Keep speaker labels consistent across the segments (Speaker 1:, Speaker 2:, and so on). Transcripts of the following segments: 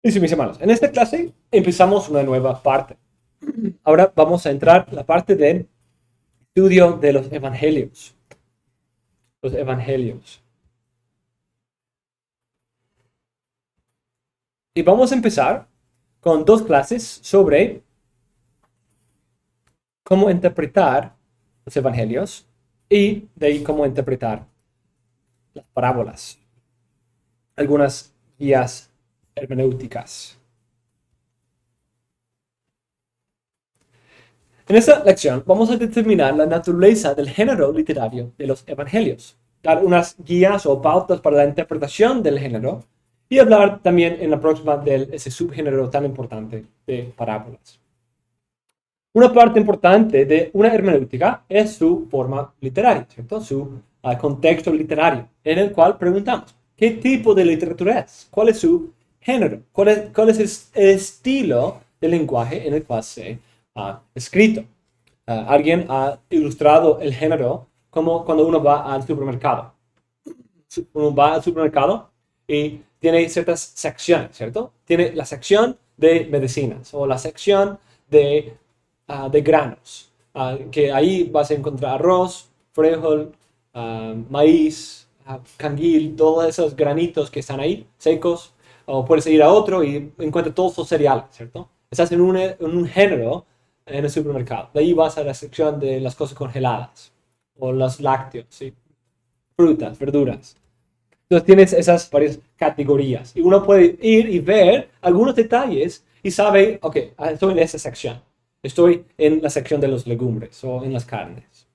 Speaker 1: Y sí, mis hermanos, en esta clase empezamos una nueva parte. Ahora vamos a entrar en la parte del estudio de los evangelios. Los evangelios. Y vamos a empezar con dos clases sobre cómo interpretar los evangelios y de ahí cómo interpretar las parábolas. Algunas guías hermenéuticas. En esta lección vamos a determinar la naturaleza del género literario de los evangelios, dar unas guías o pautas para la interpretación del género y hablar también en la próxima de ese subgénero tan importante de parábolas. Una parte importante de una hermenéutica es su forma literaria, ¿cierto? Su contexto literario, en el cual preguntamos, ¿qué tipo de literatura es? ¿Cuál es su género? ¿Cuál es el estilo de lenguaje en el cual se ha escrito? Alguien ha ilustrado el género como cuando uno va al supermercado. Uno va al supermercado y tiene ciertas secciones, ¿cierto? Tiene la sección de medicinas o la sección de granos, que ahí vas a encontrar arroz, frijol, maíz, canguil, todos esos granitos que están ahí, secos, o puedes ir a otro y encuentras todos los cereales, ¿cierto? Estás en un género en el supermercado. De ahí vas a la sección de las cosas congeladas, o los lácteos, ¿sí? Frutas, verduras. Entonces tienes esas varias categorías y uno puede ir y ver algunos detalles y sabe, ok, estoy en esa sección. Estoy en la sección de los legumbres o en las carnes.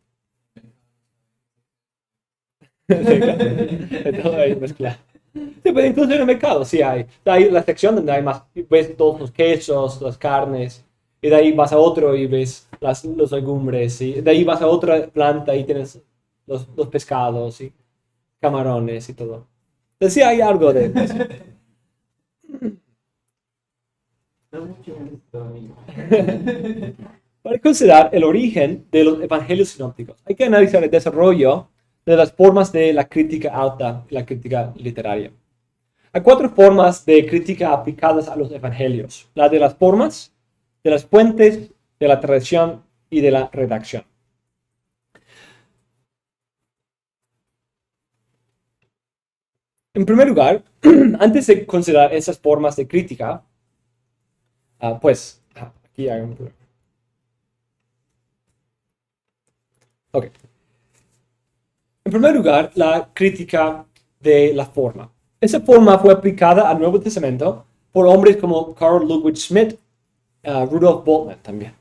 Speaker 1: Todo ahí mezclado. Sí, pero incluso en el mercado sí hay. Hay la sección donde hay más, ves todos los quesos, las carnes, y de ahí vas a otro y ves los legumbres, y de ahí vas a otra planta y tienes los pescados y camarones y todo. Entonces sí hay algo de eso. Para considerar el origen de los evangelios sinópticos, hay que analizar el desarrollo de las formas de la crítica alta y la crítica literaria. Hay 4 formas de crítica aplicadas a los evangelios: la de las formas, de las fuentes, de la tradición y de la redacción. En primer lugar, antes de considerar esas formas de crítica, aquí hay un problema. Ok. En primer lugar, la crítica de la forma. Esa forma fue aplicada al Nuevo Testamento por hombres como Carl Ludwig Schmidt, Rudolf Bultmann también.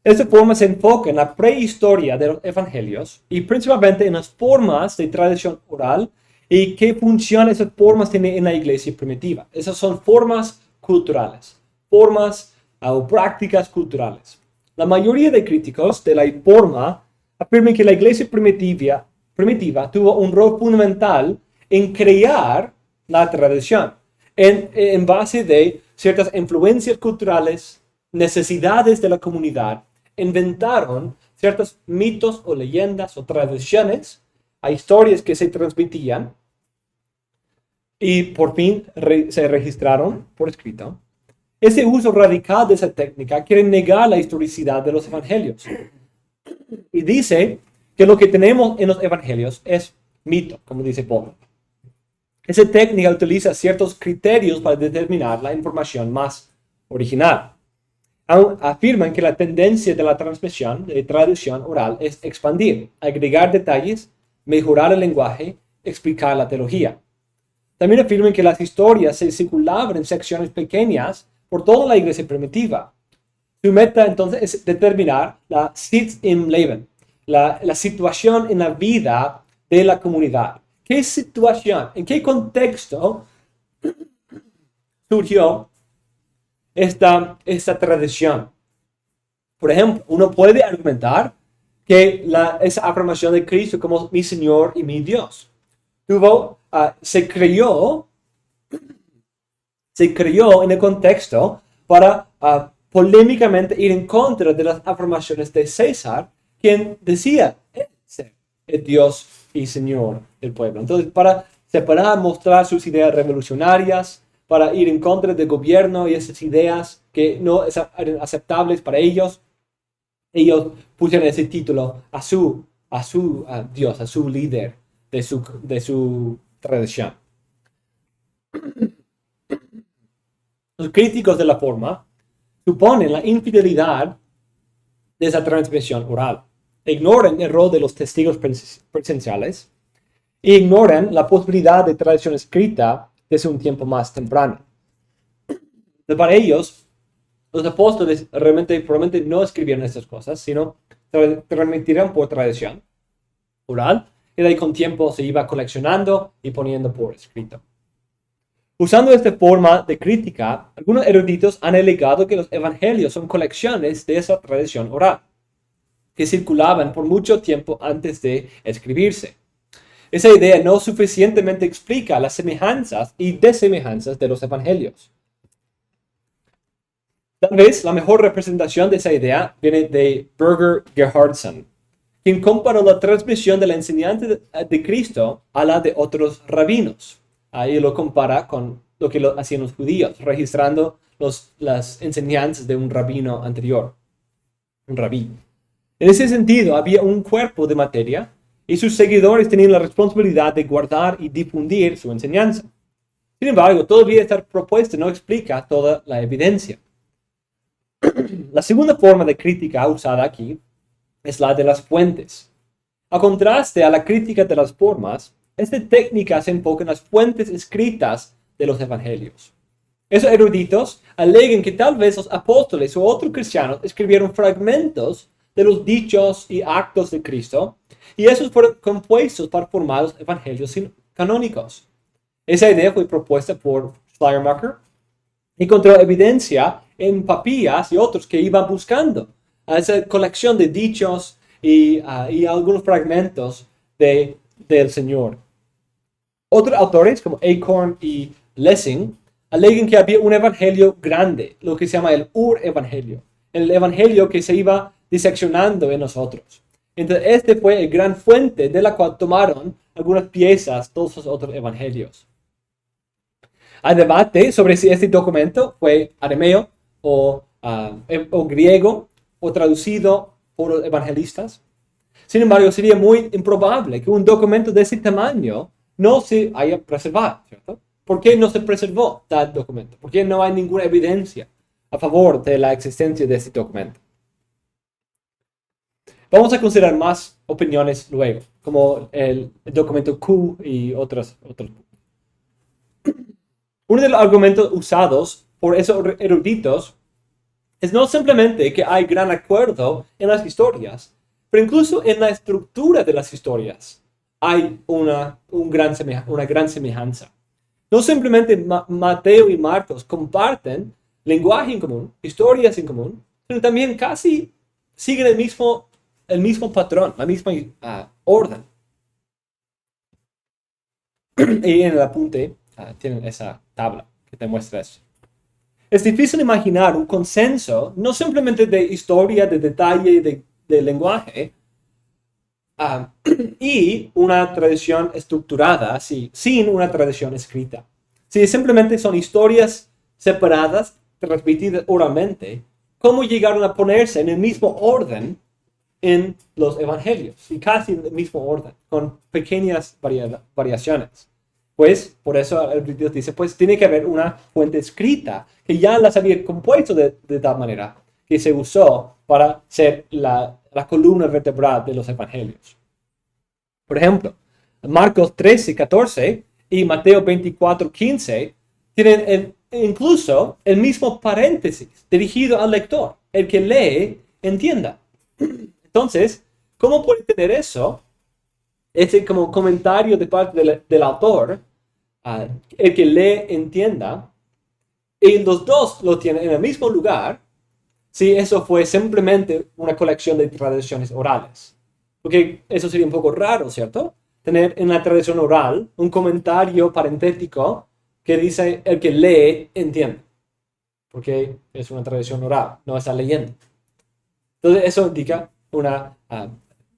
Speaker 1: Esta forma se enfoca en la prehistoria de los evangelios y principalmente en las formas de tradición oral y qué función esas formas tienen en la iglesia primitiva. Esas son formas culturales, formas o prácticas culturales. La mayoría de críticos de la forma afirman que la iglesia primitiva tuvo un rol fundamental en crear la tradición en base de ciertas influencias culturales, necesidades de la comunidad. Inventaron ciertos mitos o leyendas o tradiciones, a historias que se transmitían y por fin se registraron por escrito. Ese uso radical de esa técnica quiere negar la historicidad de los evangelios y dice que lo que tenemos en los evangelios es mito, como dice Paul. Esa técnica utiliza ciertos criterios para determinar la información más original. Afirman que la tendencia de la transmisión de tradición oral es expandir, agregar detalles, mejorar el lenguaje, explicar la teología. También afirman que las historias se circulaban en secciones pequeñas por toda la iglesia primitiva. Su meta entonces es determinar la Sitz im Leben, la situación en la vida de la comunidad. ¿Qué situación, en qué contexto surgió esta tradición? Por ejemplo, uno puede argumentar que esa afirmación de Cristo como mi Señor y mi Dios se creó en el contexto para polémicamente ir en contra de las afirmaciones de César, quien decía ser el Dios y Señor del pueblo. Entonces, para separar, mostrar sus ideas revolucionarias, para ir en contra del gobierno y esas ideas que no eran aceptables para ellos. Ellos pusieron ese título a su Dios, a su líder de su tradición. Los críticos de la forma suponen la infidelidad de esa transmisión oral. Ignoran el rol de los testigos presenciales e ignoran la posibilidad de tradición escrita desde un tiempo más temprano. Para ellos, los apóstoles probablemente no escribieron estas cosas, sino transmitieron por tradición oral, y de ahí con tiempo se iba coleccionando y poniendo por escrito. Usando esta forma de crítica, algunos eruditos han alegado que los evangelios son colecciones de esa tradición oral, que circulaban por mucho tiempo antes de escribirse. Esa idea no suficientemente explica las semejanzas y desemejanzas de los evangelios. Tal vez la mejor representación de esa idea viene de Birger Gerhardsen, quien comparó la transmisión de la enseñanza de Cristo a la de otros rabinos. Ahí lo compara con lo que hacían los judíos, registrando las enseñanzas de un rabino anterior, un rabí. En ese sentido, había un cuerpo de materia y sus seguidores tenían la responsabilidad de guardar y difundir su enseñanza. Sin embargo, todavía esta propuesta no explica toda la evidencia. La segunda forma de crítica usada aquí es la de las fuentes. A contraste a la crítica de las formas, esta técnica se enfoca en las fuentes escritas de los evangelios. Esos eruditos alegan que tal vez los apóstoles o otros cristianos escribieron fragmentos de los dichos y actos de Cristo, y esos fueron compuestos para formar los evangelios canónicos. Esa idea fue propuesta por Schleiermacher y encontró evidencia en Papías y otros que iban buscando a esa colección de dichos y algunos fragmentos del Señor. Otros autores como Acorn y Lessing alegan que había un evangelio grande, lo que se llama el Ur-evangelio, el evangelio que se iba diseccionando en nosotros. Entonces, este fue el gran fuente de la cual tomaron algunas piezas todos los otros evangelios. Hay debate sobre si este documento fue arameo o griego o traducido por los evangelistas. Sin embargo, sería muy improbable que un documento de ese tamaño no se haya preservado, ¿cierto? ¿Por qué no se preservó tal documento? ¿Por qué no hay ninguna evidencia a favor de la existencia de este documento? Vamos a considerar más opiniones luego, como el documento Q y otros. Uno de los argumentos usados por esos eruditos es no simplemente que hay gran acuerdo en las historias, pero incluso en la estructura de las historias hay una gran semejanza. No simplemente Mateo y Marcos comparten lenguaje en común, historias en común, sino también casi siguen el mismo patrón, la misma orden. Y en el apunte tienen esa tabla que te muestra eso. Es difícil imaginar un consenso, no simplemente de historia, de detalle, de lenguaje, y una tradición estructurada, sin una tradición escrita. Si simplemente son historias separadas, transmitidas oralmente, ¿cómo llegaron a ponerse en el mismo orden en los evangelios? Y casi en el mismo orden, con pequeñas variaciones. Pues, por eso Dios dice, pues tiene que haber una fuente escrita que ya las había compuesto de tal manera que se usó para ser la columna vertebral de los evangelios. Por ejemplo, Marcos 13:14 y Mateo 24:15 tienen incluso el mismo paréntesis dirigido al lector. El que lee, entienda. Entonces, ¿cómo puede tener eso? Ese como comentario de parte del autor, el que lee, entienda, y los dos lo tienen en el mismo lugar, si eso fue simplemente una colección de tradiciones orales. Porque eso sería un poco raro, ¿cierto? Tener en la tradición oral un comentario parentético que dice el que lee, entiende. Porque es una tradición oral, no está leyendo. Entonces eso indica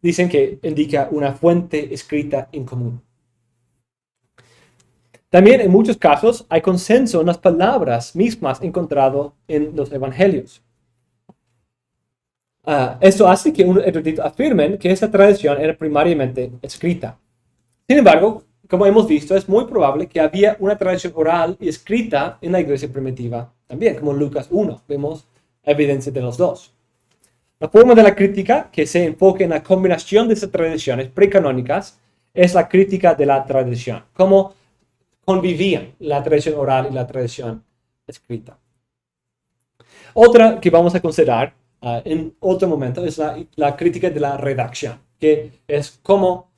Speaker 1: dicen que indica una fuente escrita en común. También en muchos casos hay consenso en las palabras mismas encontrado en los evangelios. Esto hace que unos eruditos afirmen que esta tradición era primariamente escrita. Sin embargo, como hemos visto, es muy probable que había una tradición oral y escrita en la iglesia primitiva también, como en Lucas 1. Vemos evidencia de los dos. La forma de la crítica que se enfoca en la combinación de estas tradiciones precanónicas es la crítica de la tradición, cómo convivían la tradición oral y la tradición escrita. Otra que vamos a considerar en otro momento es la crítica de la redacción, que es cómo,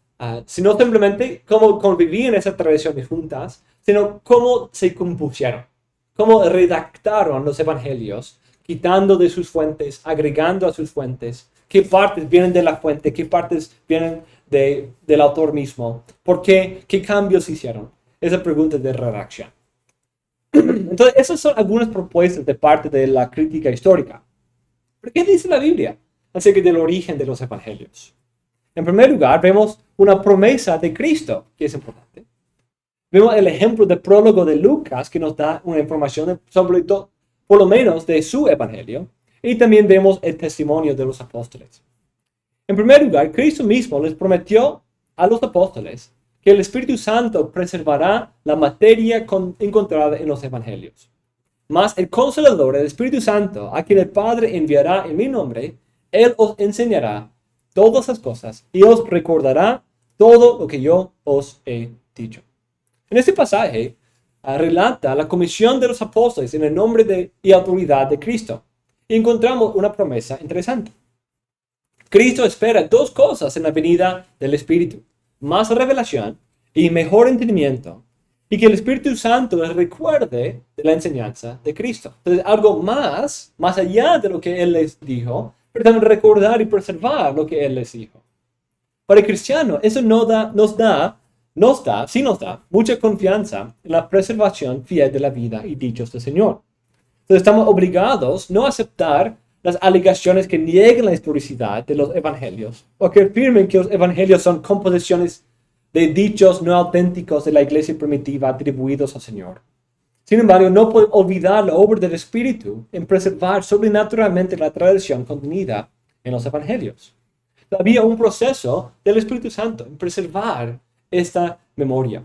Speaker 1: sino simplemente cómo convivían esas tradiciones juntas, sino cómo se compusieron, cómo redactaron los evangelios, quitando de sus fuentes, agregando a sus fuentes, qué partes vienen de la fuente, qué partes vienen del autor mismo, por qué cambios hicieron. Esa pregunta de redacción. Entonces, esas son algunas propuestas de parte de la crítica histórica. ¿Pero qué dice la Biblia acerca del origen de los evangelios? En primer lugar, vemos una promesa de Cristo, que es importante. Vemos el ejemplo del prólogo de Lucas, que nos da una información sobre todo, por lo menos, de su evangelio. Y también vemos el testimonio de los apóstoles. En primer lugar, Cristo mismo les prometió a los apóstoles que el Espíritu Santo preservará la materia encontrada en los evangelios. Mas el Consolador, el Espíritu Santo, a quien el Padre enviará en mi nombre, Él os enseñará todas las cosas y os recordará todo lo que yo os he dicho. En este pasaje relata la comisión de los apóstoles en el nombre y autoridad de Cristo. Y encontramos una promesa interesante. Cristo espera dos cosas en la venida del Espíritu: más revelación y mejor entendimiento, y que el Espíritu Santo les recuerde de la enseñanza de Cristo. Entonces, algo más allá de lo que Él les dijo, pero también recordar y preservar lo que Él les dijo. Para el cristiano, eso nos da mucha confianza en la preservación fiel de la vida y dichos del Señor. Entonces, estamos obligados no a aceptar las alegaciones que niegan la historicidad de los evangelios o que afirmen que los evangelios son composiciones de dichos no auténticos de la iglesia primitiva atribuidos al Señor. Sin embargo, no podemos olvidar la obra del Espíritu en preservar sobrenaturalmente la tradición contenida en los evangelios. Había un proceso del Espíritu Santo en preservar esta memoria.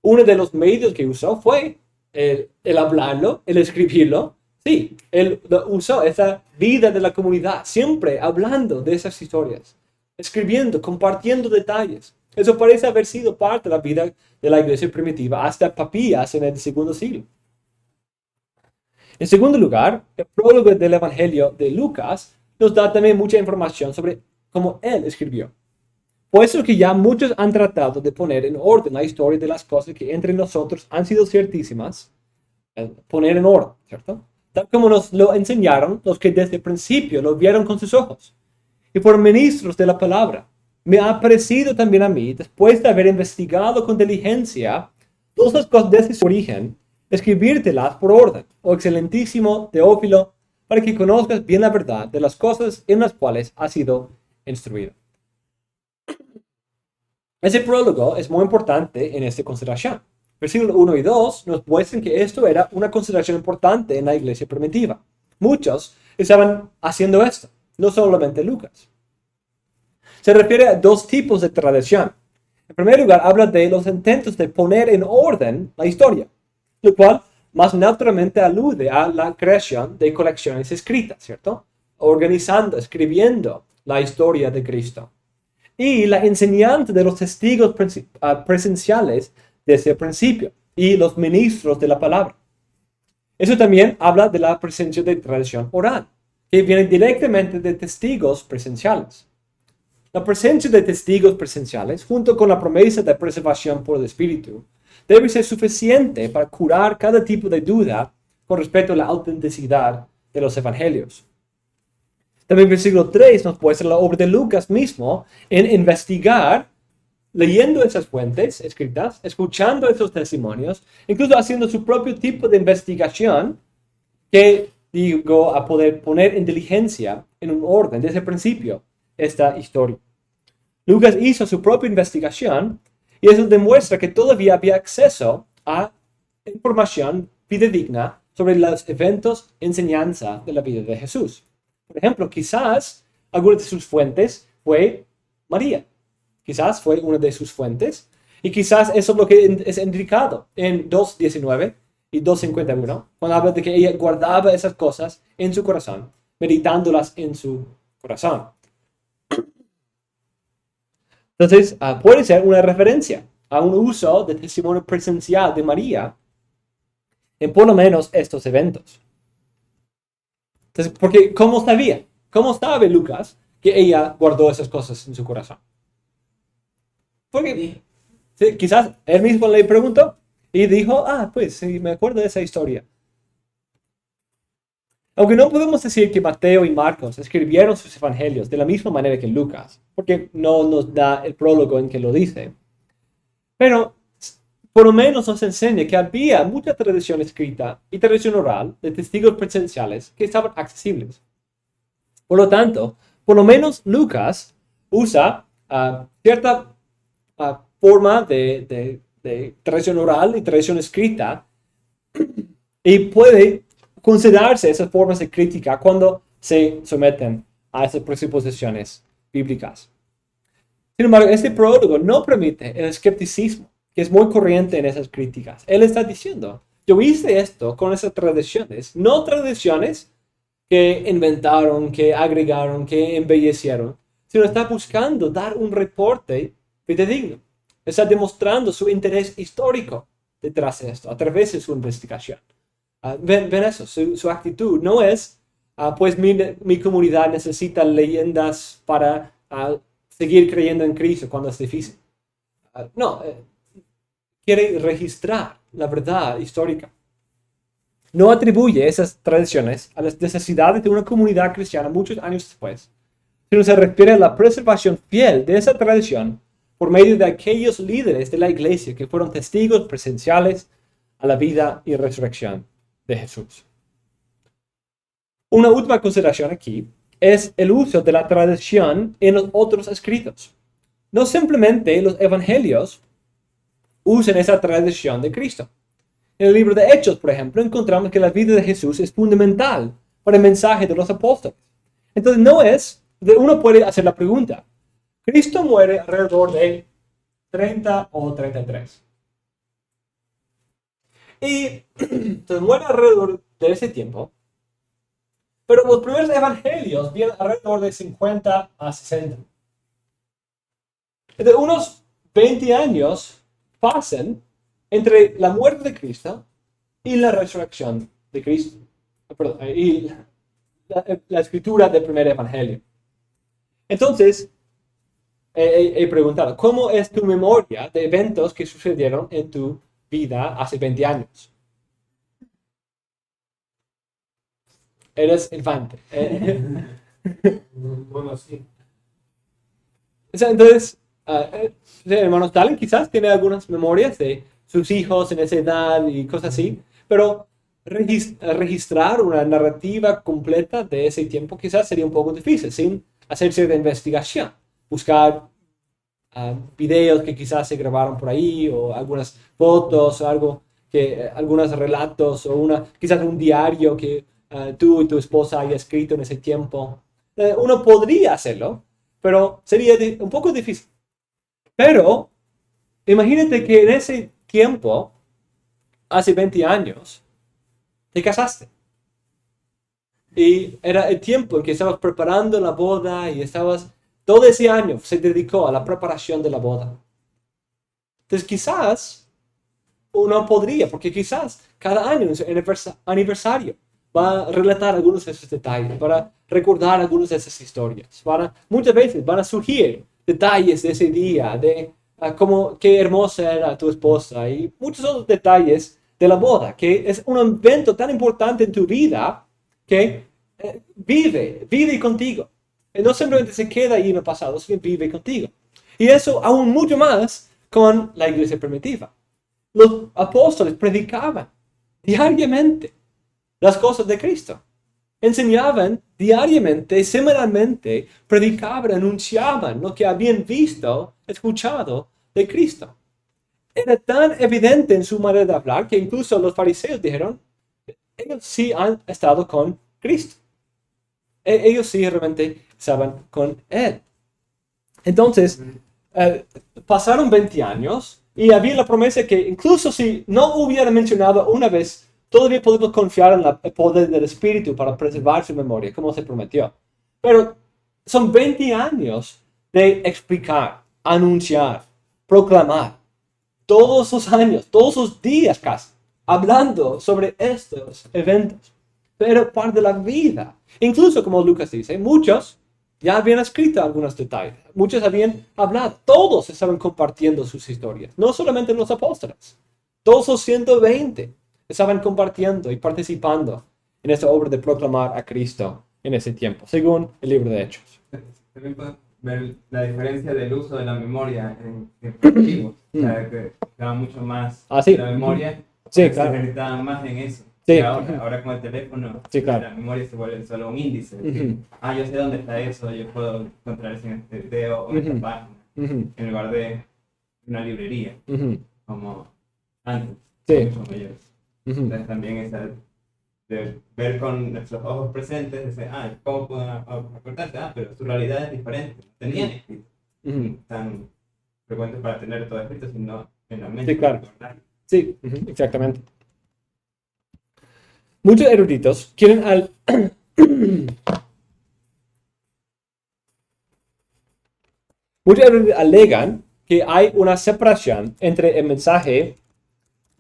Speaker 1: Uno de los medios que usó fue el hablarlo, el escribirlo. Sí, él usó esa vida de la comunidad, siempre hablando de esas historias, escribiendo, compartiendo detalles. Eso parece haber sido parte de la vida de la iglesia primitiva hasta Papías en el segundo siglo. En segundo lugar, el prólogo del Evangelio de Lucas nos da también mucha información sobre cómo él escribió. Por eso que ya muchos han tratado de poner en orden la historia de las cosas que entre nosotros han sido ciertísimas, poner en orden, ¿cierto? Tal como nos lo enseñaron los que desde el principio lo vieron con sus ojos. Y por ministros de la palabra, me ha parecido también a mí, después de haber investigado con diligencia todas las cosas desde su origen, escribírtelas por orden, oh excelentísimo Teófilo, para que conozcas bien la verdad de las cosas en las cuales has sido instruido. Ese prólogo es muy importante en esta consideración. Versículos 1 y 2 nos muestran que esto era una consideración importante en la iglesia primitiva. Muchos estaban haciendo esto, no solamente Lucas. Se refiere a dos tipos de tradición. En primer lugar, habla de los intentos de poner en orden la historia, lo cual más naturalmente alude a la creación de colecciones escritas, ¿cierto? Organizando, escribiendo la historia de Cristo. Y la enseñanza de los testigos presenciales desde el principio y los ministros de la palabra. Eso también habla de la presencia de tradición oral, que viene directamente de testigos presenciales. La presencia de testigos presenciales, junto con la promesa de preservación por el Espíritu, debe ser suficiente para curar cada tipo de duda con respecto a la autenticidad de los evangelios. También el versículo 3 nos muestra la obra de Lucas mismo en investigar, leyendo esas fuentes escritas, escuchando esos testimonios, incluso haciendo su propio tipo de investigación que llegó a poder poner en diligencia, en un orden, desde el principio, esta historia. Lucas hizo su propia investigación y eso demuestra que todavía había acceso a información fidedigna sobre los eventos, enseñanza de la vida de Jesús. Por ejemplo, quizás alguna de sus fuentes fue María. Quizás fue una de sus fuentes. Y quizás eso es lo que es indicado en 2.19 y 2.51, cuando habla de que ella guardaba esas cosas en su corazón, meditándolas en su corazón. Entonces, puede ser una referencia a un uso de testimonio presencial de María en por lo menos estos eventos. Entonces, porque ¿cómo sabía? ¿Cómo sabe Lucas que ella guardó esas cosas en su corazón? Porque sí, quizás él mismo le preguntó y dijo, pues sí, me acuerdo de esa historia. Aunque no podemos decir que Mateo y Marcos escribieron sus evangelios de la misma manera que Lucas, porque no nos da el prólogo en que lo dice. Pero por lo menos nos enseña que había mucha tradición escrita y tradición oral de testigos presenciales que estaban accesibles. Por lo tanto, por lo menos Lucas usa cierta forma de tradición oral y tradición escrita y puede considerarse esas formas de crítica cuando se someten a esas presuposiciones bíblicas. Sin embargo, este prólogo no permite el escepticismo que es muy corriente en esas críticas. Él está diciendo, yo hice esto con esas tradiciones, no tradiciones que inventaron, que agregaron, que embellecieron, sino está buscando dar un reporte fidedigno. Está demostrando su interés histórico detrás de esto, a través de su investigación. Ven eso, su actitud no es, pues mi comunidad necesita leyendas para seguir creyendo en Cristo cuando es difícil. No, quiere registrar la verdad histórica. No atribuye esas tradiciones a las necesidades de una comunidad cristiana muchos años después, sino se refiere a la preservación fiel de esa tradición por medio de aquellos líderes de la iglesia que fueron testigos presenciales a la vida y resurrección de Jesús. Una última consideración aquí es el uso de la tradición en los otros escritos. No simplemente los evangelios usan esa tradición de Cristo. En el libro de Hechos, por ejemplo, encontramos que la vida de Jesús es fundamental para el mensaje de los apóstoles. Entonces uno puede hacer la pregunta, Cristo muere alrededor de 30 o 33. Y entonces muere alrededor de ese tiempo, pero los primeros evangelios vienen alrededor de 50 a 60. Entonces unos 20 años pasan entre la muerte de Cristo y la resurrección de Cristo. Y la escritura del primer evangelio. Entonces, he preguntado, ¿cómo es tu memoria de eventos que sucedieron en tu vida hace 20 años? Eres infante.
Speaker 2: Bueno, sí.
Speaker 1: Entonces, hermano Stalin quizás tiene algunas memorias de sus hijos en esa edad y cosas así, pero registrar una narrativa completa de ese tiempo quizás sería un poco difícil, sin hacerse de investigación, buscar videos que quizás se grabaron por ahí, o algunas fotos, o algo algunos relatos, o quizás un diario que tú y tu esposa hayas escrito en ese tiempo. Uno podría hacerlo, pero sería un poco difícil. Pero imagínate que en ese tiempo, hace 20 años, te casaste. Y era el tiempo en que estabas preparando la boda y todo ese año se dedicó a la preparación de la boda. Entonces quizás uno podría, porque quizás cada año en su aniversario va a relatar algunos de esos detalles, para recordar algunas de esas historias. Muchas veces van a surgir detalles de ese día, de qué hermosa era tu esposa y muchos otros detalles de la boda, que es un evento tan importante en tu vida que vive contigo. Y no simplemente se queda ahí en el pasado, sino vive contigo. Y eso aún mucho más con la iglesia primitiva. Los apóstoles predicaban diariamente las cosas de Cristo. Enseñaban diariamente, semanalmente, predicaban, anunciaban lo que habían visto, escuchado de Cristo. era tan evidente en su manera de hablar que incluso los fariseos dijeron, ellos sí han estado con Cristo. Ellos sí realmente estaban con Él. Entonces, pasaron 20 años y había la promesa que incluso si no hubiera mencionado una vez, todavía podemos confiar en el poder del Espíritu para preservar su memoria, como se prometió. Pero son 20 años de explicar, anunciar, proclamar. Todos los años, todos los días casi, hablando sobre estos eventos. Pero parte de la vida. Incluso, como Lucas dice, muchos ya habían escrito algunos detalles. Muchos habían hablado. Todos estaban compartiendo sus historias. No solamente los apóstoles. Todos los 120 estaban compartiendo y participando en esta obra de proclamar a Cristo en ese tiempo, según el libro de Hechos.
Speaker 2: También podemos ver la diferencia del uso de la memoria en primitivos. O sea, que estaba mucho más
Speaker 1: Sí.
Speaker 2: la memoria.
Speaker 1: Sí,
Speaker 2: Se
Speaker 1: claro.
Speaker 2: necesitaba más en eso.
Speaker 1: Sí.
Speaker 2: Y ahora con el teléfono,
Speaker 1: Sí, claro.
Speaker 2: la memoria se vuelve solo un índice. Es decir, yo sé dónde está eso, yo puedo encontrar eso en este video o en esta página, en lugar de una librería, como antes,
Speaker 1: Sí.
Speaker 2: mucho mayores. Entonces también esa de ver con nuestros ojos presentes, decir, ¿cómo puedo acordarse? Pero su realidad es diferente. No tenían escrito tan frecuente para tener todo escrito, sino en la mente.
Speaker 1: Sí, claro. Sí, exactamente. Muchos eruditos quieren Muchos eruditos alegan que hay una separación entre el mensaje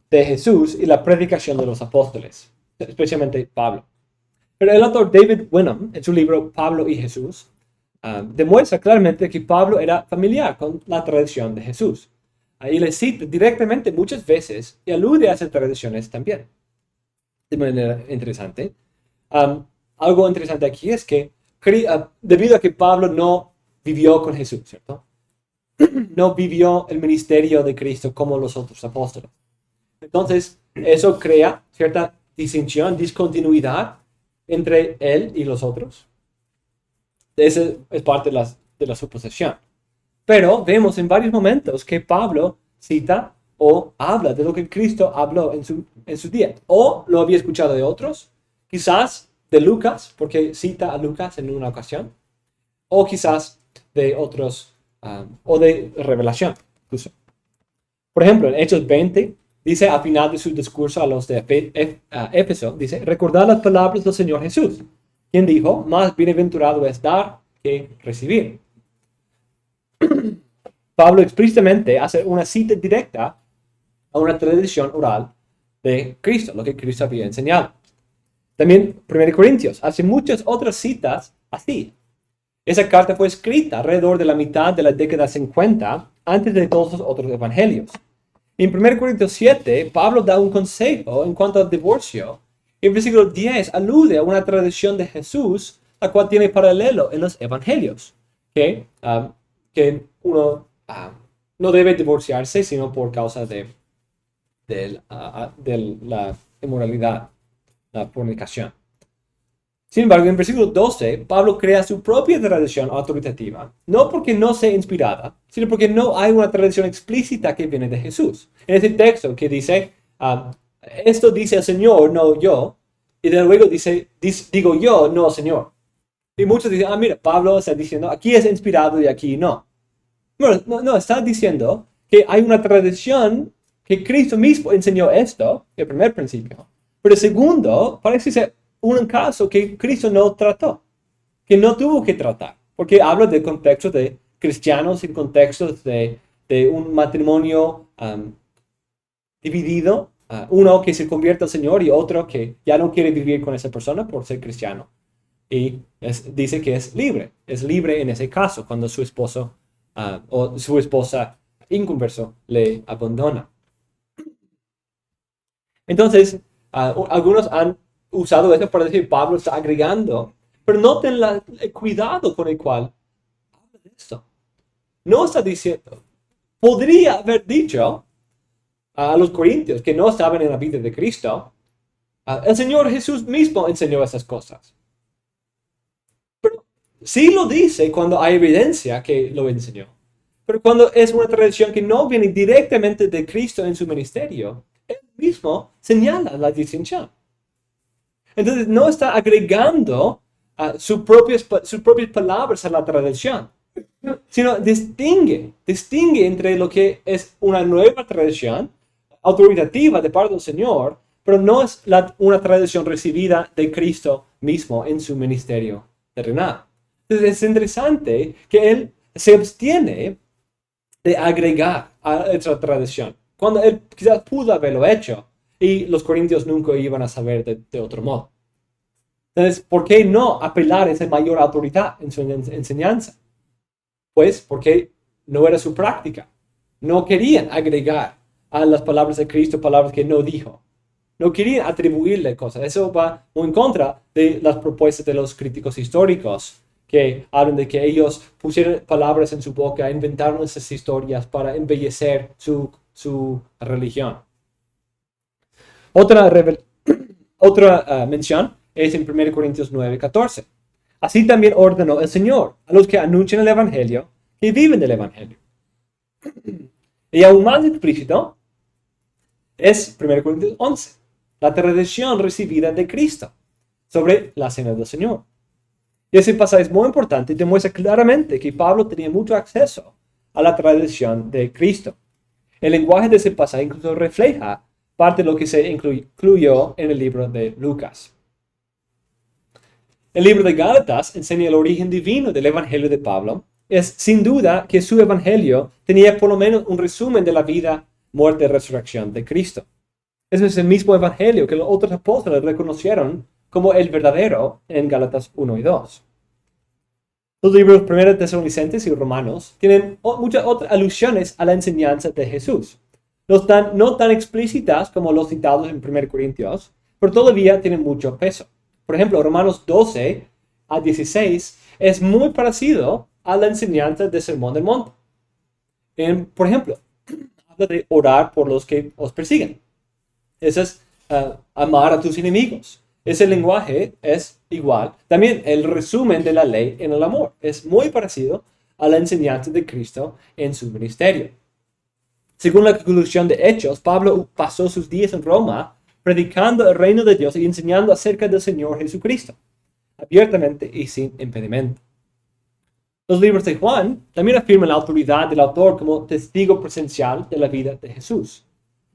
Speaker 1: de Jesús y la predicación de los apóstoles, especialmente Pablo. Pero el autor David Wenham, en su libro Pablo y Jesús, demuestra claramente que Pablo era familiar con la tradición de Jesús. Ahí le cita directamente muchas veces y alude a esas tradiciones también. De manera interesante. Algo interesante aquí es que debido a que Pablo no vivió con Jesús, ¿cierto? No vivió el ministerio de Cristo como los otros apóstoles. Entonces, eso crea cierta distinción, discontinuidad entre él y los otros. Esa es parte de la suposición. Pero vemos en varios momentos que Pablo cita o habla de lo que Cristo habló en su día. O lo había escuchado de otros, quizás de Lucas, porque cita a Lucas en una ocasión. O quizás de otros, o de revelación, incluso. Por ejemplo, en Hechos 20, dice al final de su discurso a los de Éfeso, dice, recordad las palabras del Señor Jesús, quien dijo, más bienaventurado es dar que recibir. Pablo explícitamente hace una cita directa a una tradición oral de Cristo, lo que Cristo había enseñado. También 1 Corintios hace muchas otras citas así. Esa carta fue escrita alrededor de la mitad de la década 50, antes de todos los otros evangelios. En 1 Corintios 7, Pablo da un consejo en cuanto al divorcio. En versículo 10 alude a una tradición de Jesús, la cual tiene paralelo en los evangelios, que uno no debe divorciarse sino por causa de la inmoralidad, la fornicación. Sin embargo, en versículo 12, Pablo crea su propia tradición autoritativa, no porque no sea inspirada, sino porque no hay una tradición explícita que viene de Jesús. En ese texto que dice, esto dice el Señor, no yo, y de luego digo yo, no el Señor. Y muchos dicen, mira, Pablo está diciendo, aquí es inspirado y aquí no. Bueno, no, está diciendo que hay una tradición que Cristo mismo enseñó esto, el primer principio. Pero el segundo, parece ser un caso que Cristo no trató, que no tuvo que tratar, porque habla de contextos de cristianos en contextos de un matrimonio dividido, uno que se convierte al Señor y otro que ya no quiere vivir con esa persona por ser cristiano. Y dice que es libre en ese caso, cuando su esposo o su esposa inconverso le abandona. Entonces, algunos han usado esto para decir Pablo está agregando, pero noten el cuidado con el cual habla de esto. No está diciendo, podría haber dicho a los corintios que no estaban en la vida de Cristo, el Señor Jesús mismo enseñó esas cosas. Pero sí lo dice cuando hay evidencia que lo enseñó. Pero cuando es una tradición que no viene directamente de Cristo en su ministerio, él mismo señala la distinción. Entonces no está agregando sus propias palabras a la tradición, sino distingue entre lo que es una nueva tradición autoritativa de parte del Señor, pero no es una tradición recibida de Cristo mismo en su ministerio terrenal. Entonces es interesante que él se abstiene de agregar a esa tradición, cuando él quizás pudo haberlo hecho y los corintios nunca iban a saber de otro modo. Entonces, ¿por qué no apelar a esa mayor autoridad en su enseñanza? Pues porque no era su práctica. No querían agregar a las palabras de Cristo palabras que no dijo. No querían atribuirle cosas. Eso va muy en contra de las propuestas de los críticos históricos, que hablan de que ellos pusieron palabras en su boca, inventaron esas historias para embellecer su religión. Otra mención es en 1 Corintios 9:14. Así también ordenó el Señor a los que anuncian el Evangelio que viven del Evangelio. Y aún más explícito es 1 Corintios 11, la tradición recibida de Cristo sobre la cena del Señor. Y ese pasaje es muy importante y demuestra claramente que Pablo tenía mucho acceso a la tradición de Cristo. El lenguaje de ese pasaje incluso refleja parte de lo que se incluyó en el libro de Lucas. El libro de Gálatas enseña el origen divino del evangelio de Pablo. Es sin duda que su evangelio tenía por lo menos un resumen de la vida, muerte y resurrección de Cristo. Ese es el mismo evangelio que los otros apóstoles reconocieron como el verdadero en Gálatas 1 y 2. Los libros 1 Tesalonicenses y Romanos tienen muchas otras alusiones a la enseñanza de Jesús. No tan explícitas como los citados en 1 Corintios, pero todavía tienen mucho peso. Por ejemplo, Romanos 12-16 es muy parecido a la enseñanza del Sermón del Monte. Por ejemplo, habla de orar por los que os persiguen. Eso es amar a tus enemigos. Ese lenguaje es igual. También el resumen de la ley en el amor es muy parecido a la enseñanza de Cristo en su ministerio. Según la conclusión de Hechos, Pablo pasó sus días en Roma predicando el reino de Dios y enseñando acerca del Señor Jesucristo, abiertamente y sin impedimento. Los libros de Juan también afirman la autoridad del autor como testigo presencial de la vida de Jesús.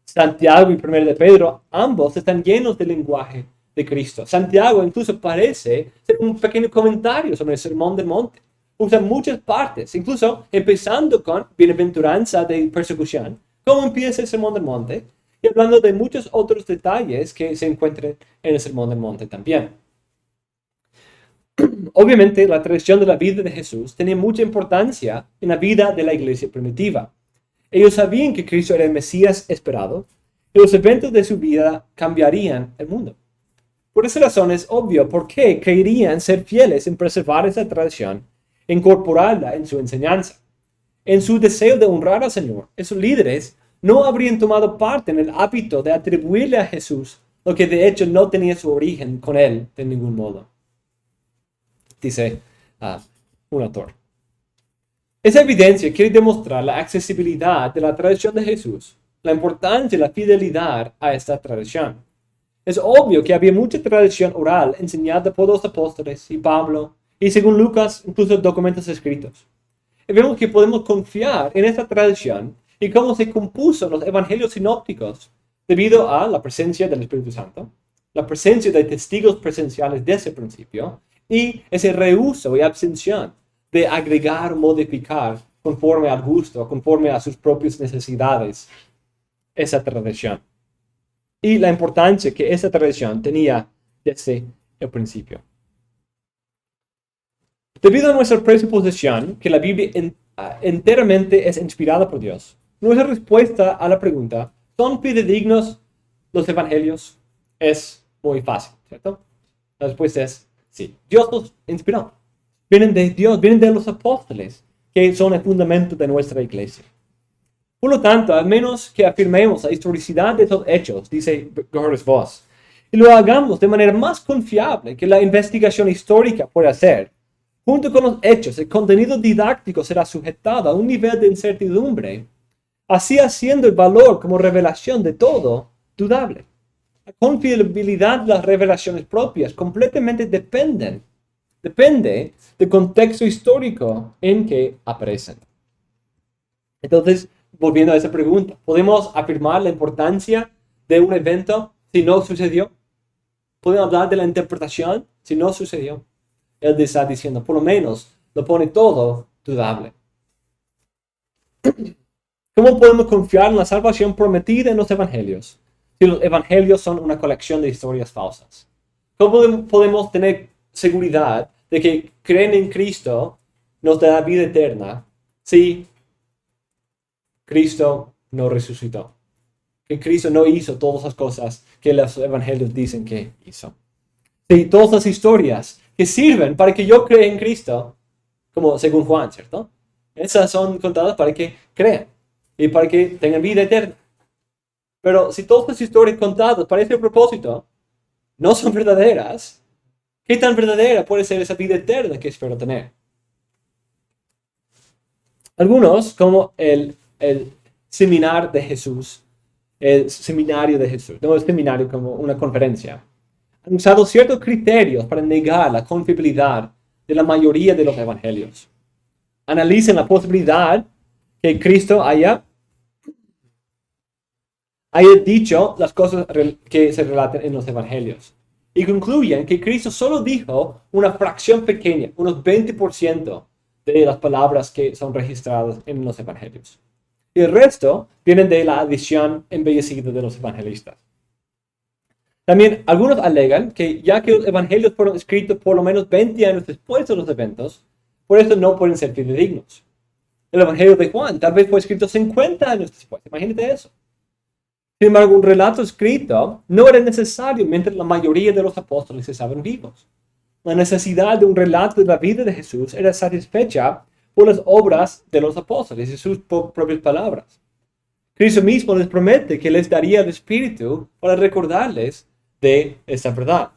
Speaker 1: Santiago y 1 de Pedro, ambos están llenos del lenguaje de Cristo. Santiago incluso parece ser un pequeño comentario sobre el Sermón del Monte. Usa muchas partes, incluso empezando con bienaventuranza de persecución, como empieza el Sermón del Monte, y hablando de muchos otros detalles que se encuentran en el Sermón del Monte también. Obviamente, la tradición de la vida de Jesús tenía mucha importancia en la vida de la iglesia primitiva. Ellos sabían que Cristo era el Mesías esperado, y los eventos de su vida cambiarían el mundo. Por esa razón es obvio por qué querían ser fieles en preservar esa tradición e incorporarla en su enseñanza. En su deseo de honrar al Señor, esos líderes no habrían tomado parte en el hábito de atribuirle a Jesús lo que de hecho no tenía su origen con él de ningún modo. Dice un autor. Esa evidencia quiere demostrar la accesibilidad de la tradición de Jesús, la importancia y la fidelidad a esta tradición. Es obvio que había mucha tradición oral enseñada por los apóstoles y Pablo, y según Lucas, incluso documentos escritos. Y vemos que podemos confiar en esta tradición y cómo se compuso los evangelios sinópticos debido a la presencia del Espíritu Santo, la presencia de testigos presenciales desde el principio, y ese rehúso y abstención de agregar o modificar conforme al gusto, conforme a sus propias necesidades, esa tradición. Y la importancia que esa tradición tenía desde el principio. Debido a nuestra presuposición que la Biblia enteramente es inspirada por Dios, nuestra respuesta a la pregunta, ¿son fidedignos los evangelios? Es muy fácil, ¿cierto? La respuesta es sí. Dios los inspiró. Vienen de Dios, vienen de los apóstoles, que son el fundamento de nuestra iglesia. Por lo tanto, al menos que afirmemos la historicidad de estos hechos, dice George Voss, y lo hagamos de manera más confiable que la investigación histórica puede hacer, Junto con los hechos, el contenido didáctico será sujetado a un nivel de incertidumbre, así haciendo el valor como revelación de todo dudable. La confiabilidad de las revelaciones propias completamente depende del contexto histórico en que aparecen. Entonces, volviendo a esa pregunta, ¿podemos afirmar la importancia de un evento si no sucedió? ¿Podemos hablar de la interpretación si no sucedió? Él está diciendo, por lo menos, lo pone todo dudable. ¿Cómo podemos confiar en la salvación prometida en los evangelios si los evangelios son una colección de historias falsas? ¿Cómo podemos tener seguridad de que creen en Cristo nos da vida eterna si Cristo no resucitó? Que Cristo no hizo todas las cosas que los evangelios dicen que hizo. Si todas las historias que sirven para que yo crea en Cristo, como según Juan, ¿cierto? Esas son contadas para que crean y para que tengan vida eterna. Pero si todas las historias contadas para ese propósito no son verdaderas, ¿qué tan verdadera puede ser esa vida eterna que espero tener? Algunos, como el seminario de Jesús, no el seminario como una conferencia, han usado ciertos criterios para negar la confiabilidad de la mayoría de los evangelios. Analicen la posibilidad que Cristo haya dicho las cosas que se relatan en los evangelios y concluyen que Cristo solo dijo una fracción pequeña, unos 20% de las palabras que son registradas en los evangelios. Y el resto vienen de la adición embellecida de los evangelistas. También algunos alegan que ya que los evangelios fueron escritos por lo menos 20 años después de los eventos, por eso no pueden ser fidedignos. El evangelio de Juan tal vez fue escrito 50 años después, imagínate eso. Sin embargo, un relato escrito no era necesario mientras la mayoría de los apóstoles estaban vivos. La necesidad de un relato de la vida de Jesús era satisfecha por las obras de los apóstoles y sus propias palabras. Cristo mismo les promete que les daría el Espíritu para recordarles de esta verdad.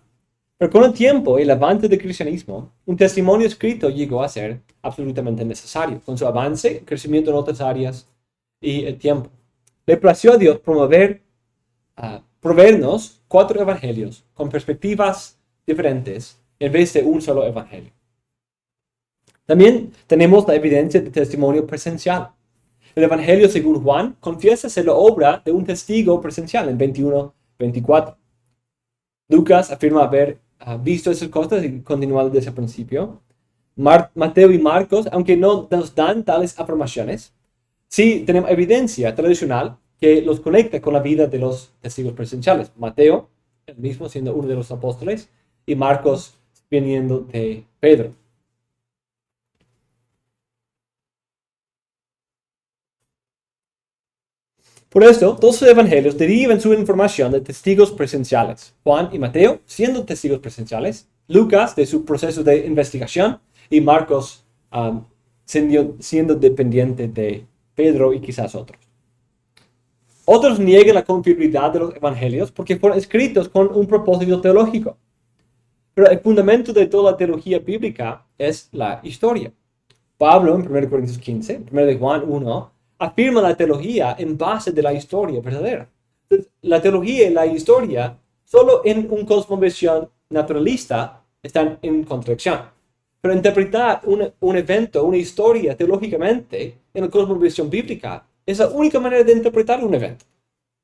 Speaker 1: Pero con el tiempo y el avance del cristianismo, un testimonio escrito llegó a ser absolutamente necesario. Con su avance, crecimiento en otras áreas y el tiempo. Le plació a Dios proveernos 4 evangelios con perspectivas diferentes en vez de un solo evangelio. También tenemos la evidencia de testimonio presencial. El evangelio según Juan confiesa ser la obra de un testigo presencial en 21-24. Lucas afirma haber visto esas cosas y continuado desde el principio. Mateo y Marcos, aunque no nos dan tales afirmaciones, sí tenemos evidencia tradicional que los conecta con la vida de los testigos presenciales. Mateo, el mismo siendo uno de los apóstoles, y Marcos viniendo de Pedro. Por esto, todos los evangelios derivan su información de testigos presenciales. Juan y Mateo siendo testigos presenciales, Lucas de su proceso de investigación y Marcos siendo dependiente de Pedro y quizás otros. Otros niegan la confiabilidad de los evangelios porque fueron escritos con un propósito teológico. Pero el fundamento de toda la teología bíblica es la historia. Pablo en 1 Corintios 15, 1 de Juan 1, afirma la teología en base de la historia verdadera. La teología y la historia, solo en una cosmovisión naturalista, están en contradicción. Pero interpretar un evento, una historia teológicamente en la cosmovisión bíblica es la única manera de interpretar un evento.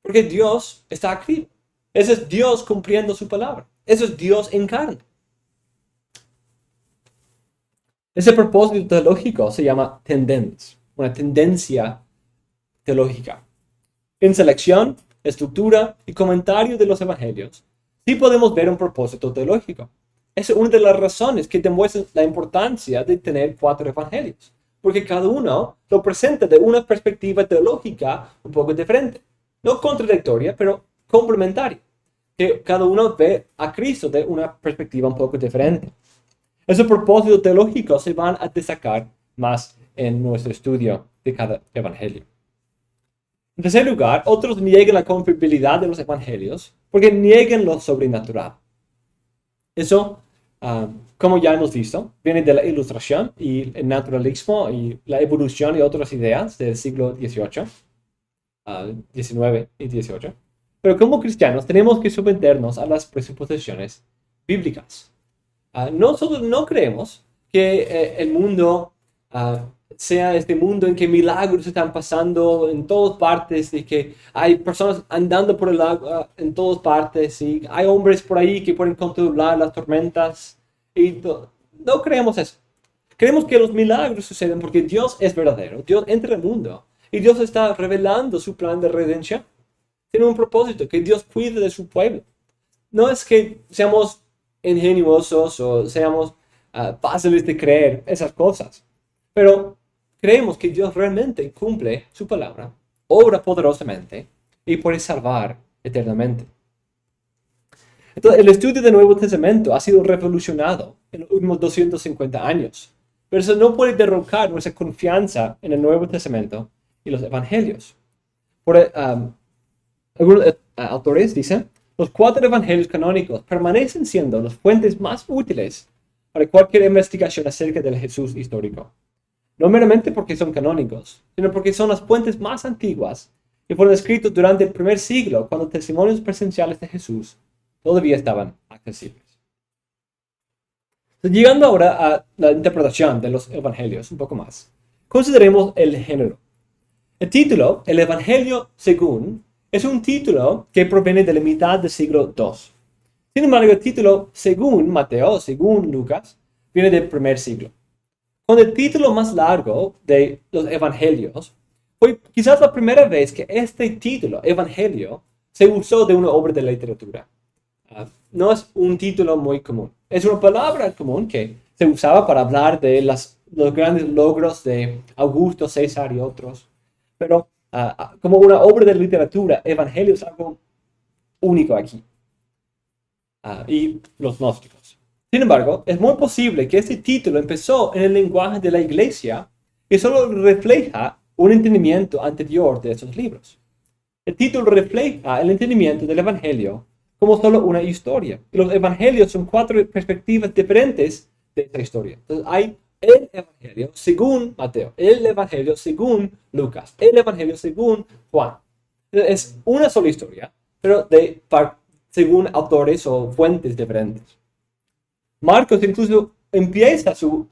Speaker 1: Porque Dios está activo. Ese es Dios cumpliendo su palabra. Eso es Dios en carne. Ese propósito teológico se llama tendencia, una tendencia teológica. En selección, estructura y comentario de los evangelios, sí podemos ver un propósito teológico. Esa es una de las razones que demuestran la importancia de tener 4 evangelios, porque cada uno lo presenta de una perspectiva teológica un poco diferente. No contradictoria, pero complementaria. Que cada uno ve a Cristo de una perspectiva un poco diferente. Esos propósitos teológicos se van a destacar más en nuestro estudio de cada evangelio. En tercer lugar, otros niegan la confiabilidad de los evangelios porque niegan lo sobrenatural. Eso como ya hemos visto, viene de la Ilustración y el naturalismo y la evolución y otras ideas del siglo XVIII, XIX y XVIII. Pero como cristianos tenemos que someternos a las presuposiciones bíblicas. Nosotros no creemos que el mundo sea este mundo en que milagros están pasando en todas partes y que hay personas andando por el agua en todas partes y hay hombres por ahí que pueden controlar las tormentas. No creemos eso. Creemos que los milagros suceden porque Dios es verdadero. Dios entra al mundo y Dios está revelando su plan de redención. Tiene un propósito, que Dios cuide de su pueblo. No es que seamos ingeniosos o seamos fáciles de creer esas cosas, pero creemos que Dios realmente cumple su palabra, obra poderosamente y puede salvar eternamente. Entonces, el estudio del Nuevo Testamento ha sido revolucionado en los últimos 250 años, pero eso no puede derrocar nuestra confianza en el Nuevo Testamento y los evangelios. Algunos autores dicen, los 4 evangelios canónicos permanecen siendo las fuentes más útiles para cualquier investigación acerca del Jesús histórico. No meramente porque son canónicos, sino porque son las fuentes más antiguas y fueron escritos durante el primer siglo, cuando testimonios presenciales de Jesús todavía estaban accesibles. Llegando ahora a la interpretación de los evangelios un poco más, consideremos el género. El título, el Evangelio según, es un título que proviene de la mitad del siglo II. Sin embargo, el título según Mateo, según Lucas, viene del primer siglo. Con el título más largo de los evangelios, fue quizás la primera vez que este título, Evangelio, se usó de una obra de literatura. No es un título muy común. Es una palabra común que se usaba para hablar de los grandes logros de Augusto, César y otros. Pero como una obra de literatura, Evangelio es algo único aquí. Y los gnósticos. Sin embargo, es muy posible que este título empezó en el lenguaje de la iglesia y solo refleja un entendimiento anterior de esos libros. El título refleja el entendimiento del Evangelio como solo una historia. Y los evangelios son 4 perspectivas diferentes de esa historia. Entonces hay el Evangelio según Mateo, el Evangelio según Lucas, el Evangelio según Juan. Es una sola historia, pero según autores o fuentes diferentes. Marcos incluso empieza su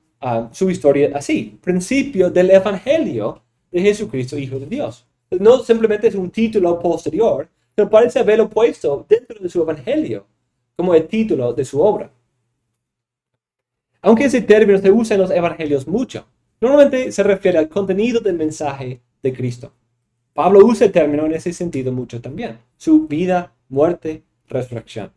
Speaker 1: historia así, principio del Evangelio de Jesucristo, Hijo de Dios. No simplemente es un título posterior, pero parece haberlo puesto dentro de su Evangelio, como el título de su obra. Aunque ese término se usa en los Evangelios mucho, normalmente se refiere al contenido del mensaje de Cristo. Pablo usa el término en ese sentido mucho también, su vida, muerte, resurrección.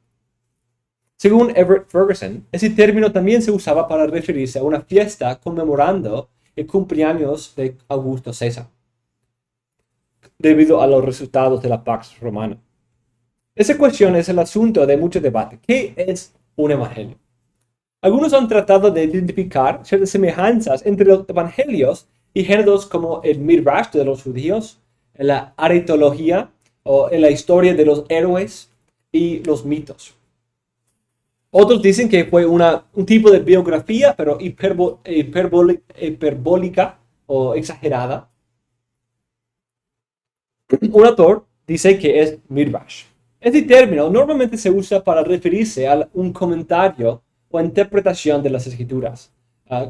Speaker 1: Según Everett Ferguson, ese término también se usaba para referirse a una fiesta conmemorando el cumpleaños de Augusto César, debido a los resultados de la Pax Romana. Esa cuestión es el asunto de mucho debate. ¿Qué es un evangelio? Algunos han tratado de identificar ciertas semejanzas entre los evangelios y géneros como el Midrash de los judíos, la aritología o en la historia de los héroes y los mitos. Otros dicen que fue un tipo de biografía, pero hiperbólica o exagerada. Un autor dice que es Midrash. Este término normalmente se usa para referirse a un comentario o interpretación de las escrituras.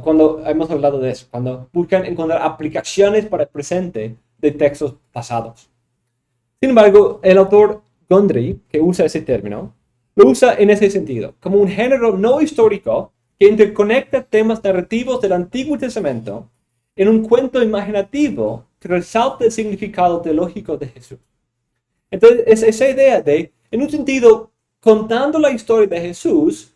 Speaker 1: Cuando hemos hablado de eso, cuando buscan encontrar aplicaciones para el presente de textos pasados. Sin embargo, el autor Gundry, que usa ese término, lo usa en ese sentido, como un género no histórico que interconecta temas narrativos del Antiguo Testamento en un cuento imaginativo que resalta el significado teológico de Jesús. Entonces, es esa idea de, en un sentido, contando la historia de Jesús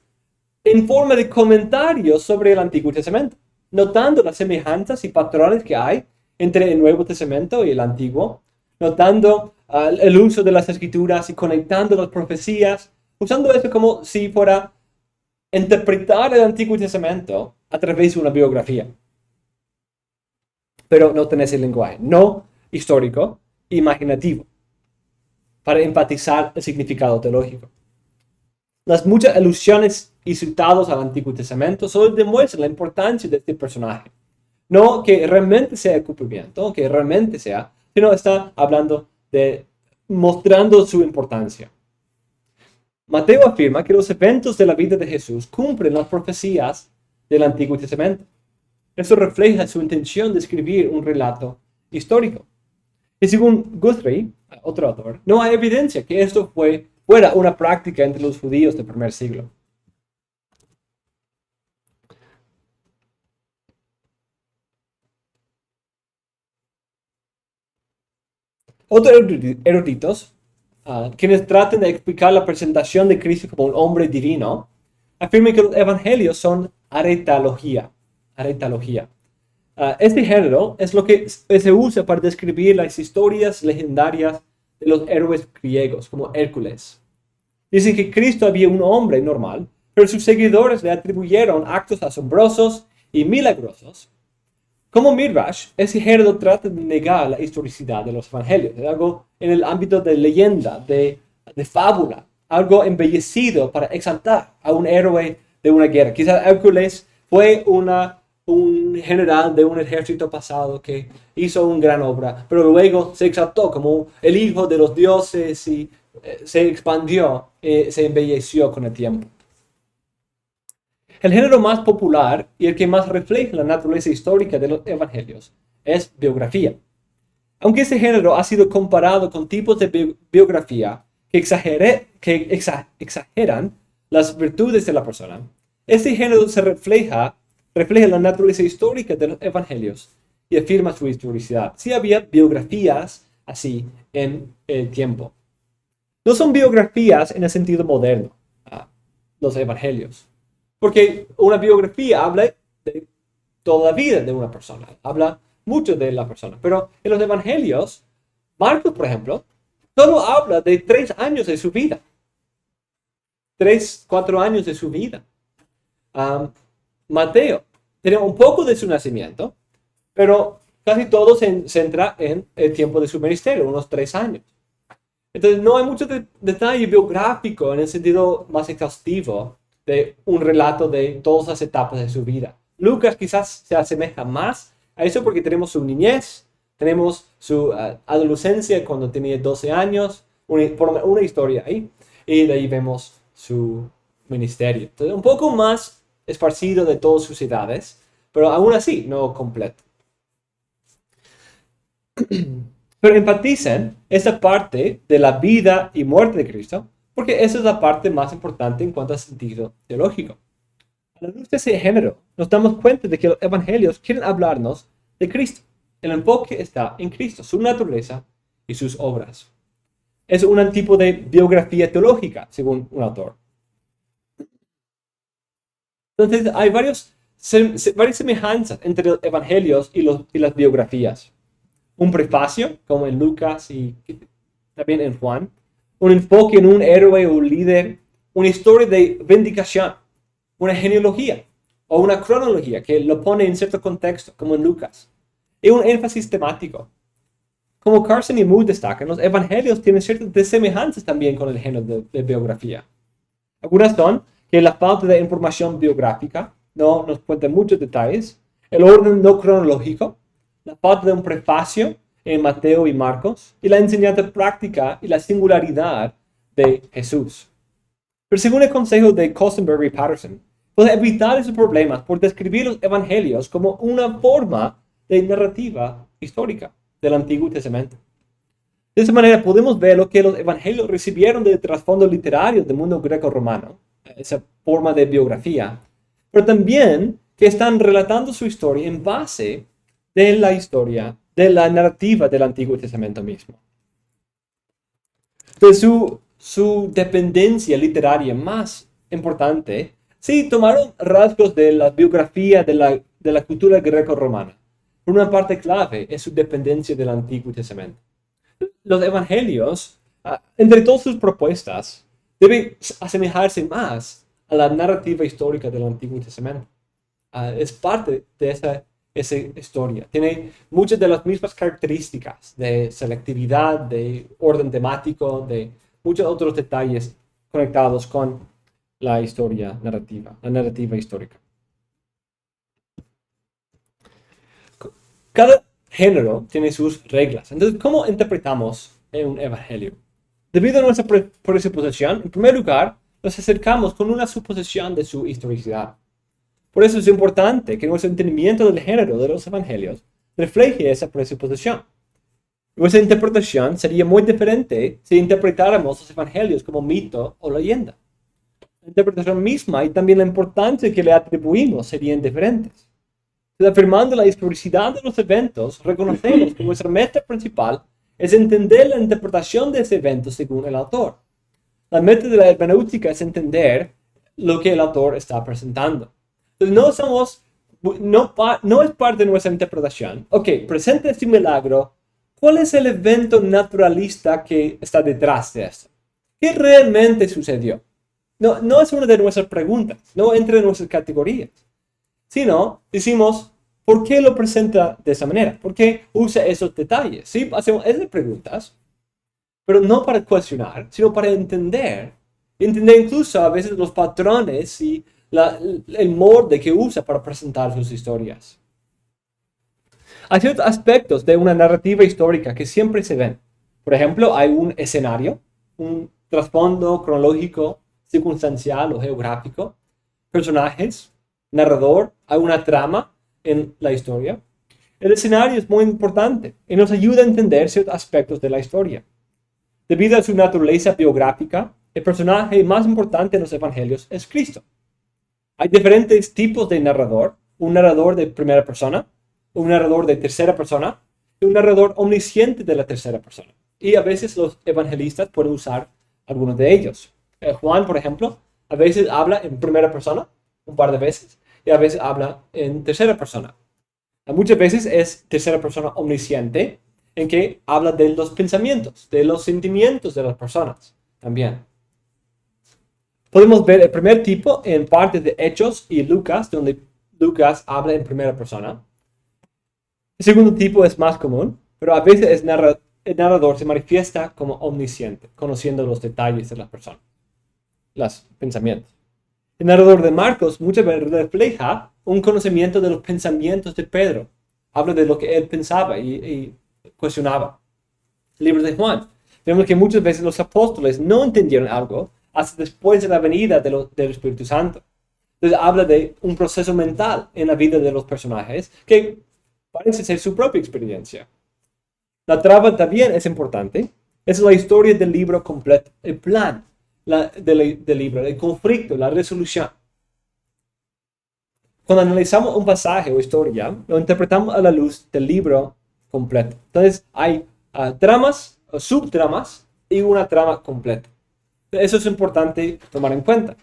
Speaker 1: en forma de comentarios sobre el Antiguo Testamento, notando las semejanzas y patrones que hay entre el Nuevo Testamento y el Antiguo, notando el uso de las Escrituras y conectando las profecías, usando eso como si fuera interpretar el Antiguo Testamento a través de una biografía. Pero no tenés el lenguaje, no histórico, imaginativo, para enfatizar el significado teológico. Las muchas alusiones y citados al Antiguo Testamento solo demuestran la importancia de este personaje. No que realmente sea cumplimiento, que realmente sea, sino está hablando de mostrando su importancia. Mateo afirma que los eventos de la vida de Jesús cumplen las profecías del Antiguo Testamento. Eso refleja su intención de escribir un relato histórico. Y según Guthrie, otro autor, no hay evidencia que esto fuera una práctica entre los judíos del primer siglo. Otros eruditos, quienes tratan de explicar la presentación de Cristo como un hombre divino, afirman que los evangelios son aretalogía. Este género es lo que se usa para describir las historias legendarias de los héroes griegos, como Hércules. Dicen que Cristo había un hombre normal, pero sus seguidores le atribuyeron actos asombrosos y milagrosos. Como Midrash, ese género trata de negar la historicidad de los evangelios. Es algo en el ámbito de leyenda, de fábula, algo embellecido para exaltar a un héroe de una guerra. Quizás Hércules fue un general de un ejército pasado que hizo una gran obra, pero luego se exaltó como el hijo de los dioses y se expandió, se embelleció con el tiempo. El género más popular y el que más refleja la naturaleza histórica de los evangelios es biografía. Aunque este género ha sido comparado con tipos de biografía que exageran las virtudes de la persona, este género refleja la naturaleza histórica de los evangelios y afirma su historicidad. Sí había biografías así en el tiempo. No son biografías en el sentido moderno, los evangelios. Porque una biografía habla de toda la vida de una persona, habla mucho de la persona. Pero en los evangelios, Marcos, por ejemplo, solo habla de 3 años de su vida. 4 años de su vida. Mateo tiene un poco de su nacimiento, pero casi todo se centra en el tiempo de su ministerio, unos 3 años. Entonces no hay mucho detalle biográfico en el sentido más exhaustivo de un relato de todas las etapas de su vida. Lucas quizás se asemeja más a eso porque tenemos su niñez, tenemos su adolescencia cuando tenía 12 años, una historia ahí, y de ahí vemos su ministerio. Entonces, un poco más esparcido de todas sus edades, pero aún así no completo. Pero enfatizan esa parte de la vida y muerte de Cristo, porque esa es la parte más importante en cuanto a sentido teológico. A la luz de ese género, nos damos cuenta de que los evangelios quieren hablarnos de Cristo. El enfoque está en Cristo, su naturaleza y sus obras. Es un tipo de biografía teológica, según un autor. Entonces, hay varias semejanzas entre los evangelios y las biografías. Un prefacio, como en Lucas y también en Juan. Un enfoque en un héroe o un líder. Una historia de vindicación. Una genealogía o una cronología que lo pone en cierto contexto, como en Lucas. Y un énfasis temático. Como Carson y Mood destacan, los evangelios tienen ciertas semejanzas también con el género de biografía. Algunas son que la falta de información biográfica no nos cuenta muchos detalles, el orden no cronológico, la falta de un prefacio en Mateo y Marcos, y la enseñanza práctica y la singularidad de Jesús. Pero según el consejo de Cosenberry y Patterson, puede evitar esos problemas por describir los evangelios como una forma de narrativa histórica del Antiguo Testamento. De esa manera podemos ver lo que los evangelios recibieron del trasfondo literario del mundo greco-romano, esa forma de biografía, pero también que están relatando su historia en base de la historia, de la narrativa del Antiguo Testamento mismo. Entonces su dependencia literaria más importante, sí tomaron rasgos de la biografía de la cultura greco-romana. Una parte clave es su dependencia del Antiguo Testamento. Los evangelios, entre todas sus propuestas, deben asemejarse más a la narrativa histórica del Antiguo Testamento. Es parte de esa historia. Tiene muchas de las mismas características de selectividad, de orden temático, de muchos otros detalles conectados con la historia narrativa, la narrativa histórica. Cada género tiene sus reglas. Entonces, ¿cómo interpretamos un evangelio? Debido a nuestra presuposición, en primer lugar, nos acercamos con una suposición de su historicidad. Por eso es importante que nuestro entendimiento del género de los evangelios refleje esa presuposición. Nuestra interpretación sería muy diferente si interpretáramos los evangelios como mito o leyenda. La interpretación misma y también la importancia que le atribuimos serían diferentes. Afirmando la historicidad de los eventos, reconocemos que nuestra meta principal es entender la interpretación de ese evento según el autor. La meta de la hermenéutica es entender lo que el autor está presentando. Entonces, no es parte de nuestra interpretación. Ok, presenta este milagro. ¿Cuál es el evento naturalista que está detrás de esto? ¿Qué realmente sucedió? No es una de nuestras preguntas, no entra en nuestras categorías. Sino, decimos, ¿por qué lo presenta de esa manera? ¿Por qué usa esos detalles? Sí, hacemos esas preguntas, pero no para cuestionar, sino para entender. Entender incluso a veces los patrones y el molde que usa para presentar sus historias. Hay ciertos aspectos de una narrativa histórica que siempre se ven. Por ejemplo, hay un escenario, un trasfondo cronológico, circunstancial o geográfico, personajes, narrador, hay una trama en la historia. El escenario es muy importante y nos ayuda a entender ciertos aspectos de la historia. Debido a su naturaleza biográfica, el personaje más importante en los evangelios es Cristo. Hay diferentes tipos de narrador, un narrador de primera persona, un narrador de tercera persona y un narrador omnisciente de la tercera persona. Y a veces los evangelistas pueden usar algunos de ellos. Juan, por ejemplo, a veces habla en primera persona, un par de veces, y a veces habla en tercera persona. Muchas veces es tercera persona omnisciente, en que habla de los pensamientos, de los sentimientos de las personas también. Podemos ver el primer tipo en partes de Hechos y Lucas, donde Lucas habla en primera persona. El segundo tipo es más común, pero a veces el narrador se manifiesta como omnisciente, conociendo los detalles de las personas, los pensamientos. El narrador de Marcos muchas veces refleja un conocimiento de los pensamientos de Pedro. Habla de lo que él pensaba y cuestionaba. El libro de Juan. Vemos que muchas veces los apóstoles no entendieron algo hasta después de la venida del Espíritu Santo. Entonces habla de un proceso mental en la vida de los personajes que parece ser su propia experiencia. La trama también es importante. Es la historia del libro completo, el plan del libro, el conflicto, la resolución. Cuando analizamos un pasaje o historia, lo interpretamos a la luz del libro completo. Entonces hay tramas o subtramas y una trama completa. Eso es importante tomar en cuenta.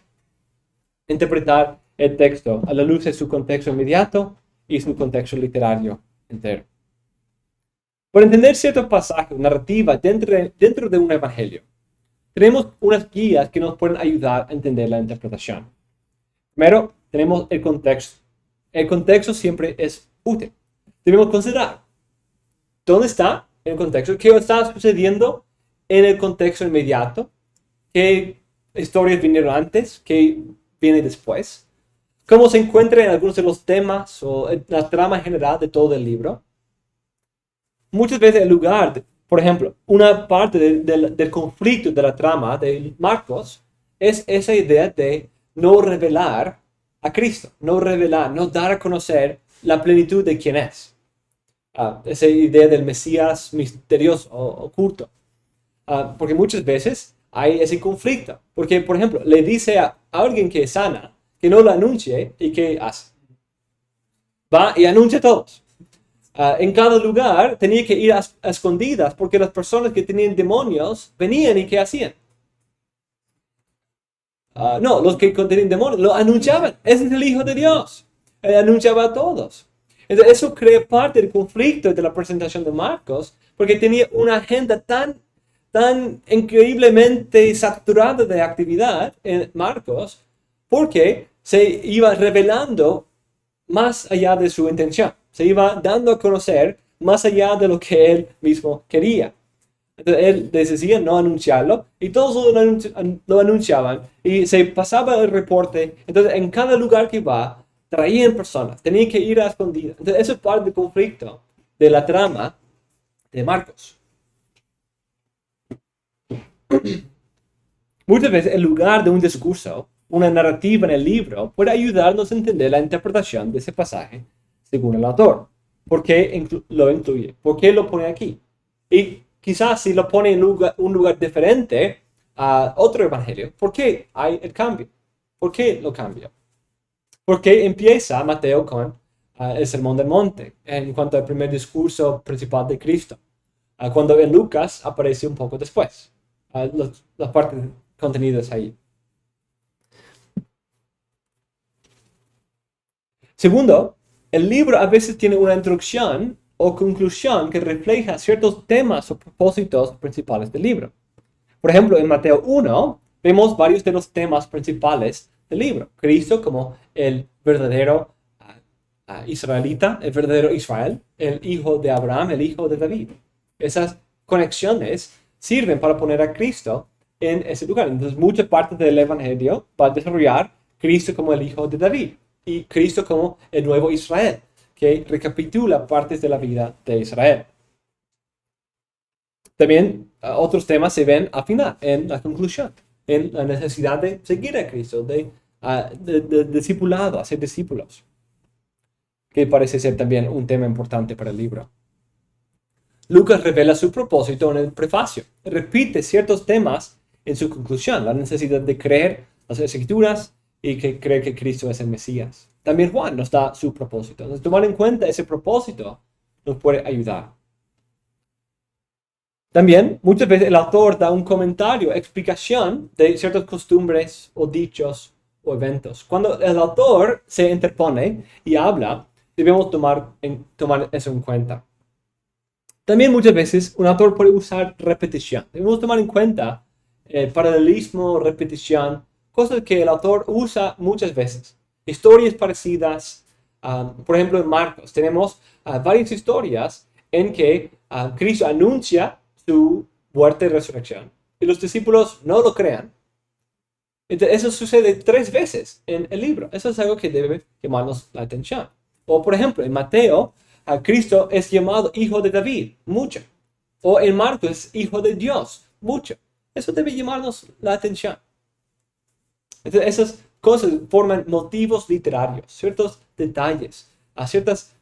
Speaker 1: Interpretar el texto a la luz de su contexto inmediato y su contexto literario entero. Para entender ciertos pasajes, narrativa dentro de un evangelio, tenemos unas guías que nos pueden ayudar a entender la interpretación. Primero, tenemos el contexto. El contexto siempre es útil. Debemos considerar dónde está el contexto, qué está sucediendo en el contexto inmediato, qué historias vinieron antes, qué viene después, cómo se encuentra en algunos de los temas o en la trama general de todo el libro. Muchas veces el lugar, por ejemplo, una parte del conflicto de la trama de Marcos es esa idea de no revelar a Cristo, no revelar, no dar a conocer la plenitud de quién es. Esa idea del Mesías misterioso o oculto. Porque muchas veces hay ese conflicto. Porque, por ejemplo, le dice a alguien que es sana que no lo anuncie y ¿qué hace? Va y anuncia a todos. En cada lugar tenía que ir a escondidas porque las personas que tenían demonios venían y ¿qué hacían? No, los que tenían demonios lo anunciaban. Ese es el Hijo de Dios. Anunciaba a todos. Entonces, eso crea parte del conflicto de la presentación de Marcos porque tenía una agenda tan increíblemente saturada de actividad en Marcos porque se iba revelando más allá de su intención. Se iba dando a conocer más allá de lo que él mismo quería. Entonces él decidía no anunciarlo y todos lo anunciaban y se pasaba el reporte. Entonces en cada lugar que va, traían personas, tenían que ir a escondidas. Entonces eso es parte del conflicto de la trama de Marcos. Muchas veces, en lugar de un discurso, una narrativa en el libro puede ayudarnos a entender la interpretación de ese pasaje según el autor. ¿Por qué lo incluye? ¿Por qué lo pone aquí? Y quizás si lo pone en un lugar diferente a otro evangelio, ¿por qué hay el cambio? ¿Por qué lo cambia? Porque empieza Mateo con el Sermón del Monte en cuanto al primer discurso principal de Cristo, cuando en Lucas aparece un poco después, las partes contenidas ahí. Segundo, el libro a veces tiene una introducción o conclusión que refleja ciertos temas o propósitos principales del libro. Por ejemplo, en Mateo 1 vemos varios de los temas principales del libro. Cristo como el verdadero israelita, el verdadero Israel, el hijo de Abraham, el hijo de David. Esas conexiones sirven para poner a Cristo en ese lugar. Entonces, mucha parte del evangelio va a desarrollar Cristo como el hijo de David y Cristo como el nuevo Israel, que recapitula partes de la vida de Israel. También otros temas se ven al final, en la conclusión, en la necesidad de seguir a Cristo, de discipulado, hacer discípulos, que parece ser también un tema importante para el libro. Lucas revela su propósito en el prefacio, repite ciertos temas en su conclusión, la necesidad de creer las Escrituras y que cree que Cristo es el Mesías. También Juan nos da su propósito. Entonces, tomar en cuenta ese propósito nos puede ayudar. También, muchas veces el autor da un comentario, explicación de ciertas costumbres o dichos o eventos. Cuando el autor se interpone y habla, debemos tomar eso en cuenta. También muchas veces un autor puede usar repetición. Debemos tomar en cuenta paralelismo, repetición, cosas que el autor usa muchas veces. Historias parecidas, por ejemplo en Marcos tenemos varias historias en que Cristo anuncia su muerte y resurrección y los discípulos no lo crean. Entonces, eso sucede 3 veces en el libro. Eso es algo que debe llamarnos la atención. O por ejemplo en Mateo, Cristo es llamado hijo de David, mucho. O en Marcos es hijo de Dios, mucho. Eso debe llamarnos la atención. Entonces, esas cosas forman motivos literarios, ciertos detalles, ciertas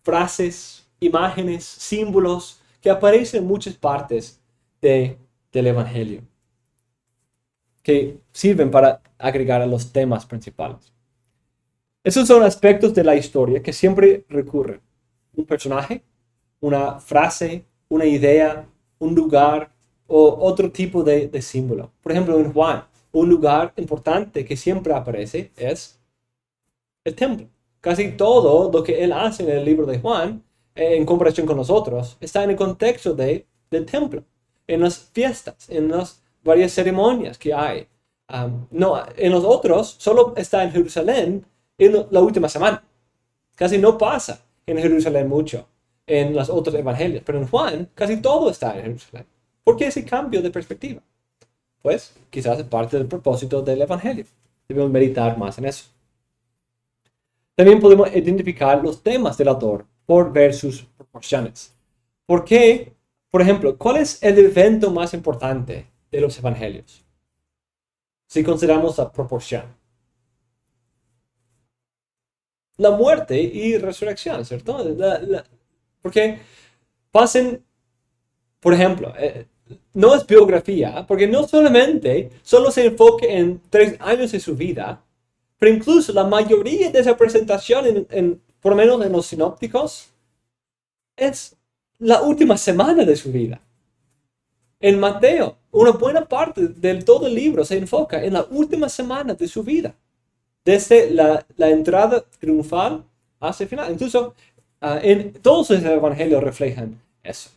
Speaker 1: frases, imágenes, símbolos que aparecen en muchas partes del Evangelio, que sirven para agregar a los temas principales. Esos son aspectos de la historia que siempre recurren. Un personaje, una frase, una idea, un lugar o otro tipo de símbolo. Por ejemplo, en Juan, un lugar importante que siempre aparece es el templo. Casi todo lo que él hace en el libro de Juan, en comparación con nosotros, está en el contexto del templo, en las fiestas, en las varias ceremonias que hay. No, en los otros solo está en Jerusalén en la última semana. Casi no pasa en Jerusalén mucho en los otros evangelios, pero en Juan casi todo está en Jerusalén. ¿Por qué ese cambio de perspectiva? Pues quizás es parte del propósito del evangelio. Debemos meditar más en eso. También podemos identificar los temas del autor por ver sus proporciones. ¿Por qué? Por ejemplo, ¿cuál es el evento más importante de los evangelios? Si consideramos la proporción. La muerte y resurrección, ¿cierto? Porque pasen, por ejemplo, no es biografía, porque no solamente solo se enfoca en 3 años de su vida, pero incluso la mayoría de esa presentación, por lo menos en los sinópticos, es la última semana de su vida. En Mateo, una buena parte de todo el libro se enfoca en la última semana de su vida, desde la entrada triunfal hasta el final. Incluso en todos los evangelios reflejan eso,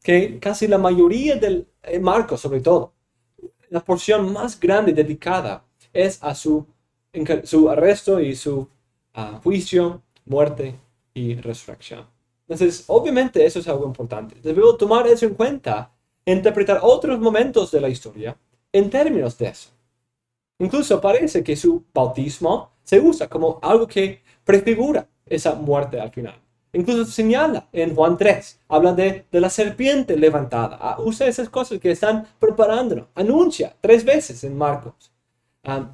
Speaker 1: que casi la mayoría en Marcos sobre todo, la porción más grande dedicada es a su arresto y su juicio, muerte y resurrección. Entonces, obviamente eso es algo importante. Debemos tomar eso en cuenta, interpretar otros momentos de la historia en términos de eso. Incluso parece que su bautismo se usa como algo que prefigura esa muerte al final. Incluso señala en Juan 3, habla de la serpiente levantada. Usa esas cosas que están preparando. Anuncia 3 veces en Marcos.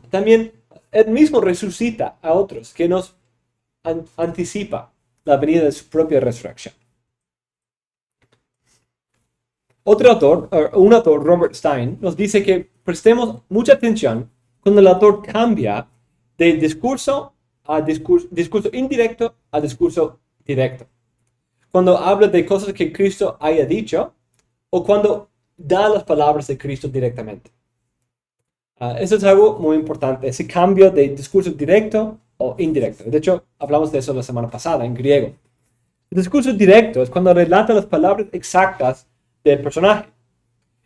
Speaker 1: También él mismo resucita a otros que nos anticipa la venida de su propia resurrección. Un autor, Robert Stein, nos dice que prestemos mucha atención cuando el autor cambia de discurso indirecto a discurso directo. Cuando habla de cosas que Cristo haya dicho o cuando da las palabras de Cristo directamente. Eso es algo muy importante, ese cambio de discurso directo o indirecto. De hecho, hablamos de eso la semana pasada en griego. El discurso directo es cuando relata las palabras exactas del personaje,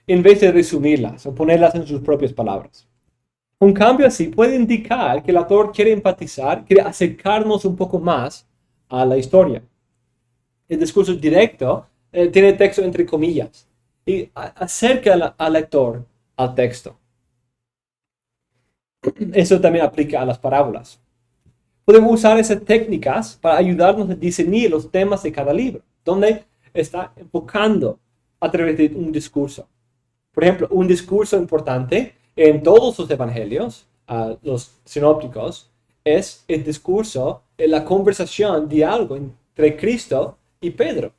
Speaker 1: en vez de resumirlas o ponerlas en sus propias palabras. Un cambio así puede indicar que el autor quiere empatizar, quiere acercarnos un poco más a la historia. El discurso directo tiene texto entre comillas y acerca al lector al texto. Eso también aplica a las parábolas. Podemos usar esas técnicas para ayudarnos a discernir los temas de cada libro, donde está enfocando a través de un discurso. Por ejemplo, un discurso importante en todos los evangelios, los sinópticos, es el discurso, la conversación, diálogo entre Cristo y Pedro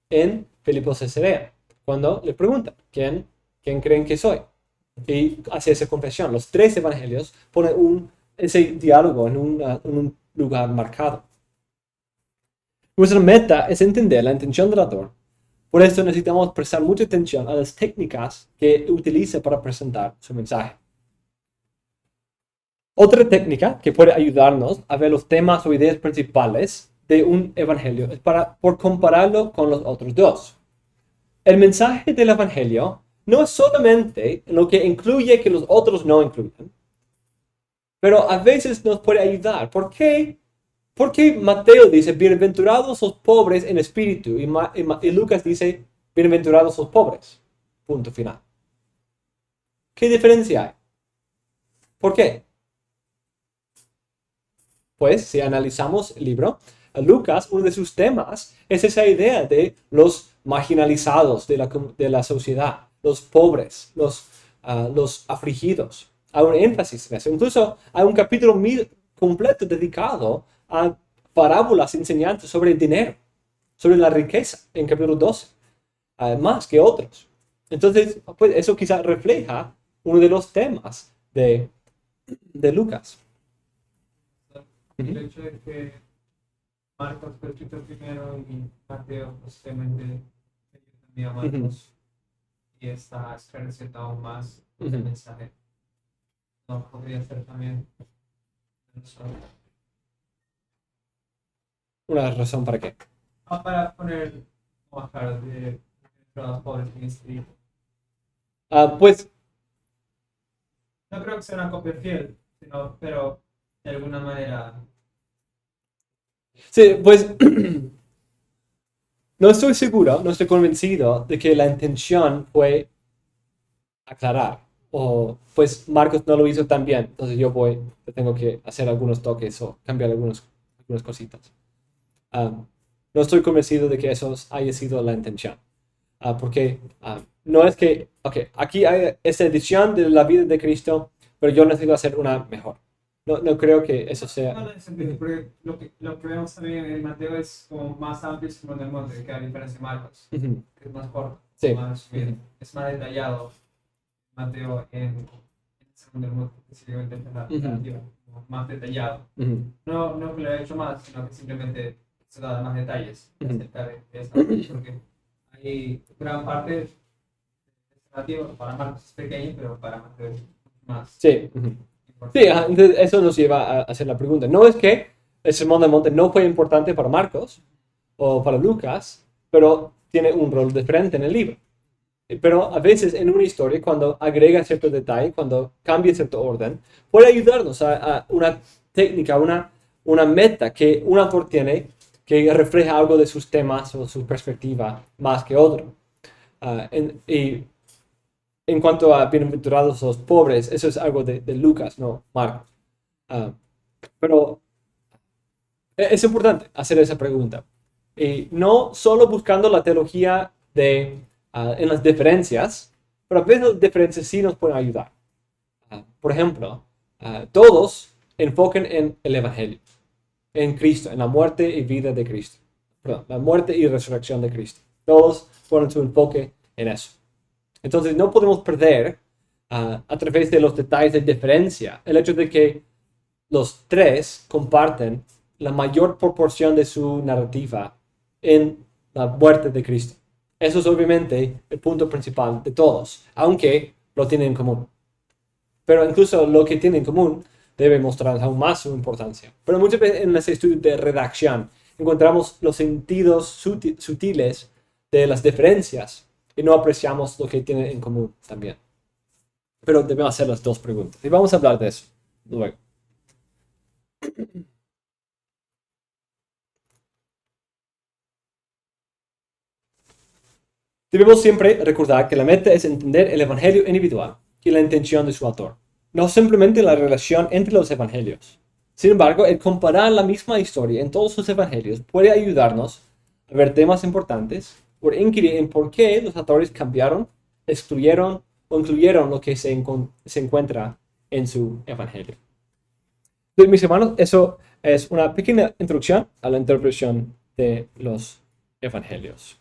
Speaker 1: en Filipos Cesarea, cuando le preguntan, ¿quién creen que soy? Y hace esa confesión. Los 3 evangelios ponen ese diálogo en un lugar marcado. Nuestra meta es entender la intención del autor. Por eso necesitamos prestar mucha atención a las técnicas que utiliza para presentar su mensaje. Otra técnica que puede ayudarnos a ver los temas o ideas principales de un evangelio es por compararlo con los otros 2. El mensaje del evangelio no es solamente lo que incluye que los otros no incluyen, pero a veces nos puede ayudar. ¿Por qué? Porque Mateo dice, bienaventurados los pobres en espíritu, y Lucas dice, bienaventurados los pobres. Punto final. ¿Qué diferencia hay? ¿Por qué? Pues, si analizamos el libro, Lucas, uno de sus temas es esa idea de los marginalizados de la sociedad, los pobres, los afligidos. Hay un énfasis en eso. Incluso hay un capítulo completo dedicado a parábolas enseñantes sobre el dinero, sobre la riqueza, en capítulo 12, más que otros. Entonces, pues eso quizás refleja uno de los temas de Lucas.
Speaker 3: El hecho de que Marcos fue escrito primero y Mateo posteriormente también a Marcos y está esclareciendo aún más el mensaje. No podría ser también
Speaker 1: ¿Una razón para qué?
Speaker 3: para poner más claro de los pobres en espíritu.
Speaker 1: Pues,
Speaker 3: No creo que sea una copia fiel, pero de alguna manera.
Speaker 1: sí, pues no estoy seguro, no estoy convencido de que la intención fue aclarar. O pues Marcos no lo hizo tan bien, entonces yo tengo que hacer algunos toques o cambiar algunas cositas. No estoy convencido de que eso haya sido la intención. Porque no es que, aquí hay esta edición de la vida de Cristo, pero yo necesito hacer una mejor. No creo que eso sea.
Speaker 3: No, en sentido, porque lo que vemos también en Mateo es como más amplio el Sermón del Monte, que a diferencia de Marcos, que es más corto,
Speaker 1: Sí.
Speaker 3: es más detallado. Mateo en el Sermón del Monte, específicamente en la narrativa, más detallado. No que lo haya hecho más, sino que simplemente se da más detalles acerca de esta porque hay gran parte de la narrativa para Marcos es pequeño, pero para Mateo es más.
Speaker 1: Sí. Sí, entonces eso nos lleva a hacer la pregunta. No es que el Sermón del Monte no fue importante para Marcos o para Lucas, pero tiene un rol diferente en el libro. Pero a veces en una historia, cuando agrega cierto detalle, cuando cambia cierto orden, puede ayudarnos a una técnica, una meta que un autor tiene que refleja algo de sus temas o su perspectiva más que otro. Y en cuanto a bienaventurados los pobres, eso es algo de Lucas, no Marcos. Pero es importante hacer esa pregunta. Y no solo buscando la teología en las diferencias, pero a veces las diferencias sí nos pueden ayudar. Por ejemplo, todos enfoquen en el Evangelio, en Cristo, en la muerte y vida de Cristo. Perdón, la muerte y resurrección de Cristo. Todos ponen su enfoque en eso. Entonces no podemos perder a través de los detalles de diferencia el hecho de que los tres comparten la mayor proporción de su narrativa en la muerte de Cristo. Eso es obviamente el punto principal de todos, aunque lo tienen en común. Pero incluso lo que tienen en común debe mostrar aún más su importancia. Pero muchas veces en ese estudio de redacción encontramos los sentidos sutiles de las diferencias y no apreciamos lo que tienen en común también. Pero debemos hacer las dos preguntas. Y vamos a hablar de eso luego. Debemos siempre recordar que la meta es entender el evangelio individual y la intención de su autor, no simplemente la relación entre los evangelios. Sin embargo, el comparar la misma historia en todos los evangelios puede ayudarnos a ver temas importantes o inquirir en por qué los autores cambiaron, excluyeron o incluyeron lo que se encuentra en su evangelio. Entonces, mis hermanos, eso es una pequeña introducción a la interpretación de los evangelios.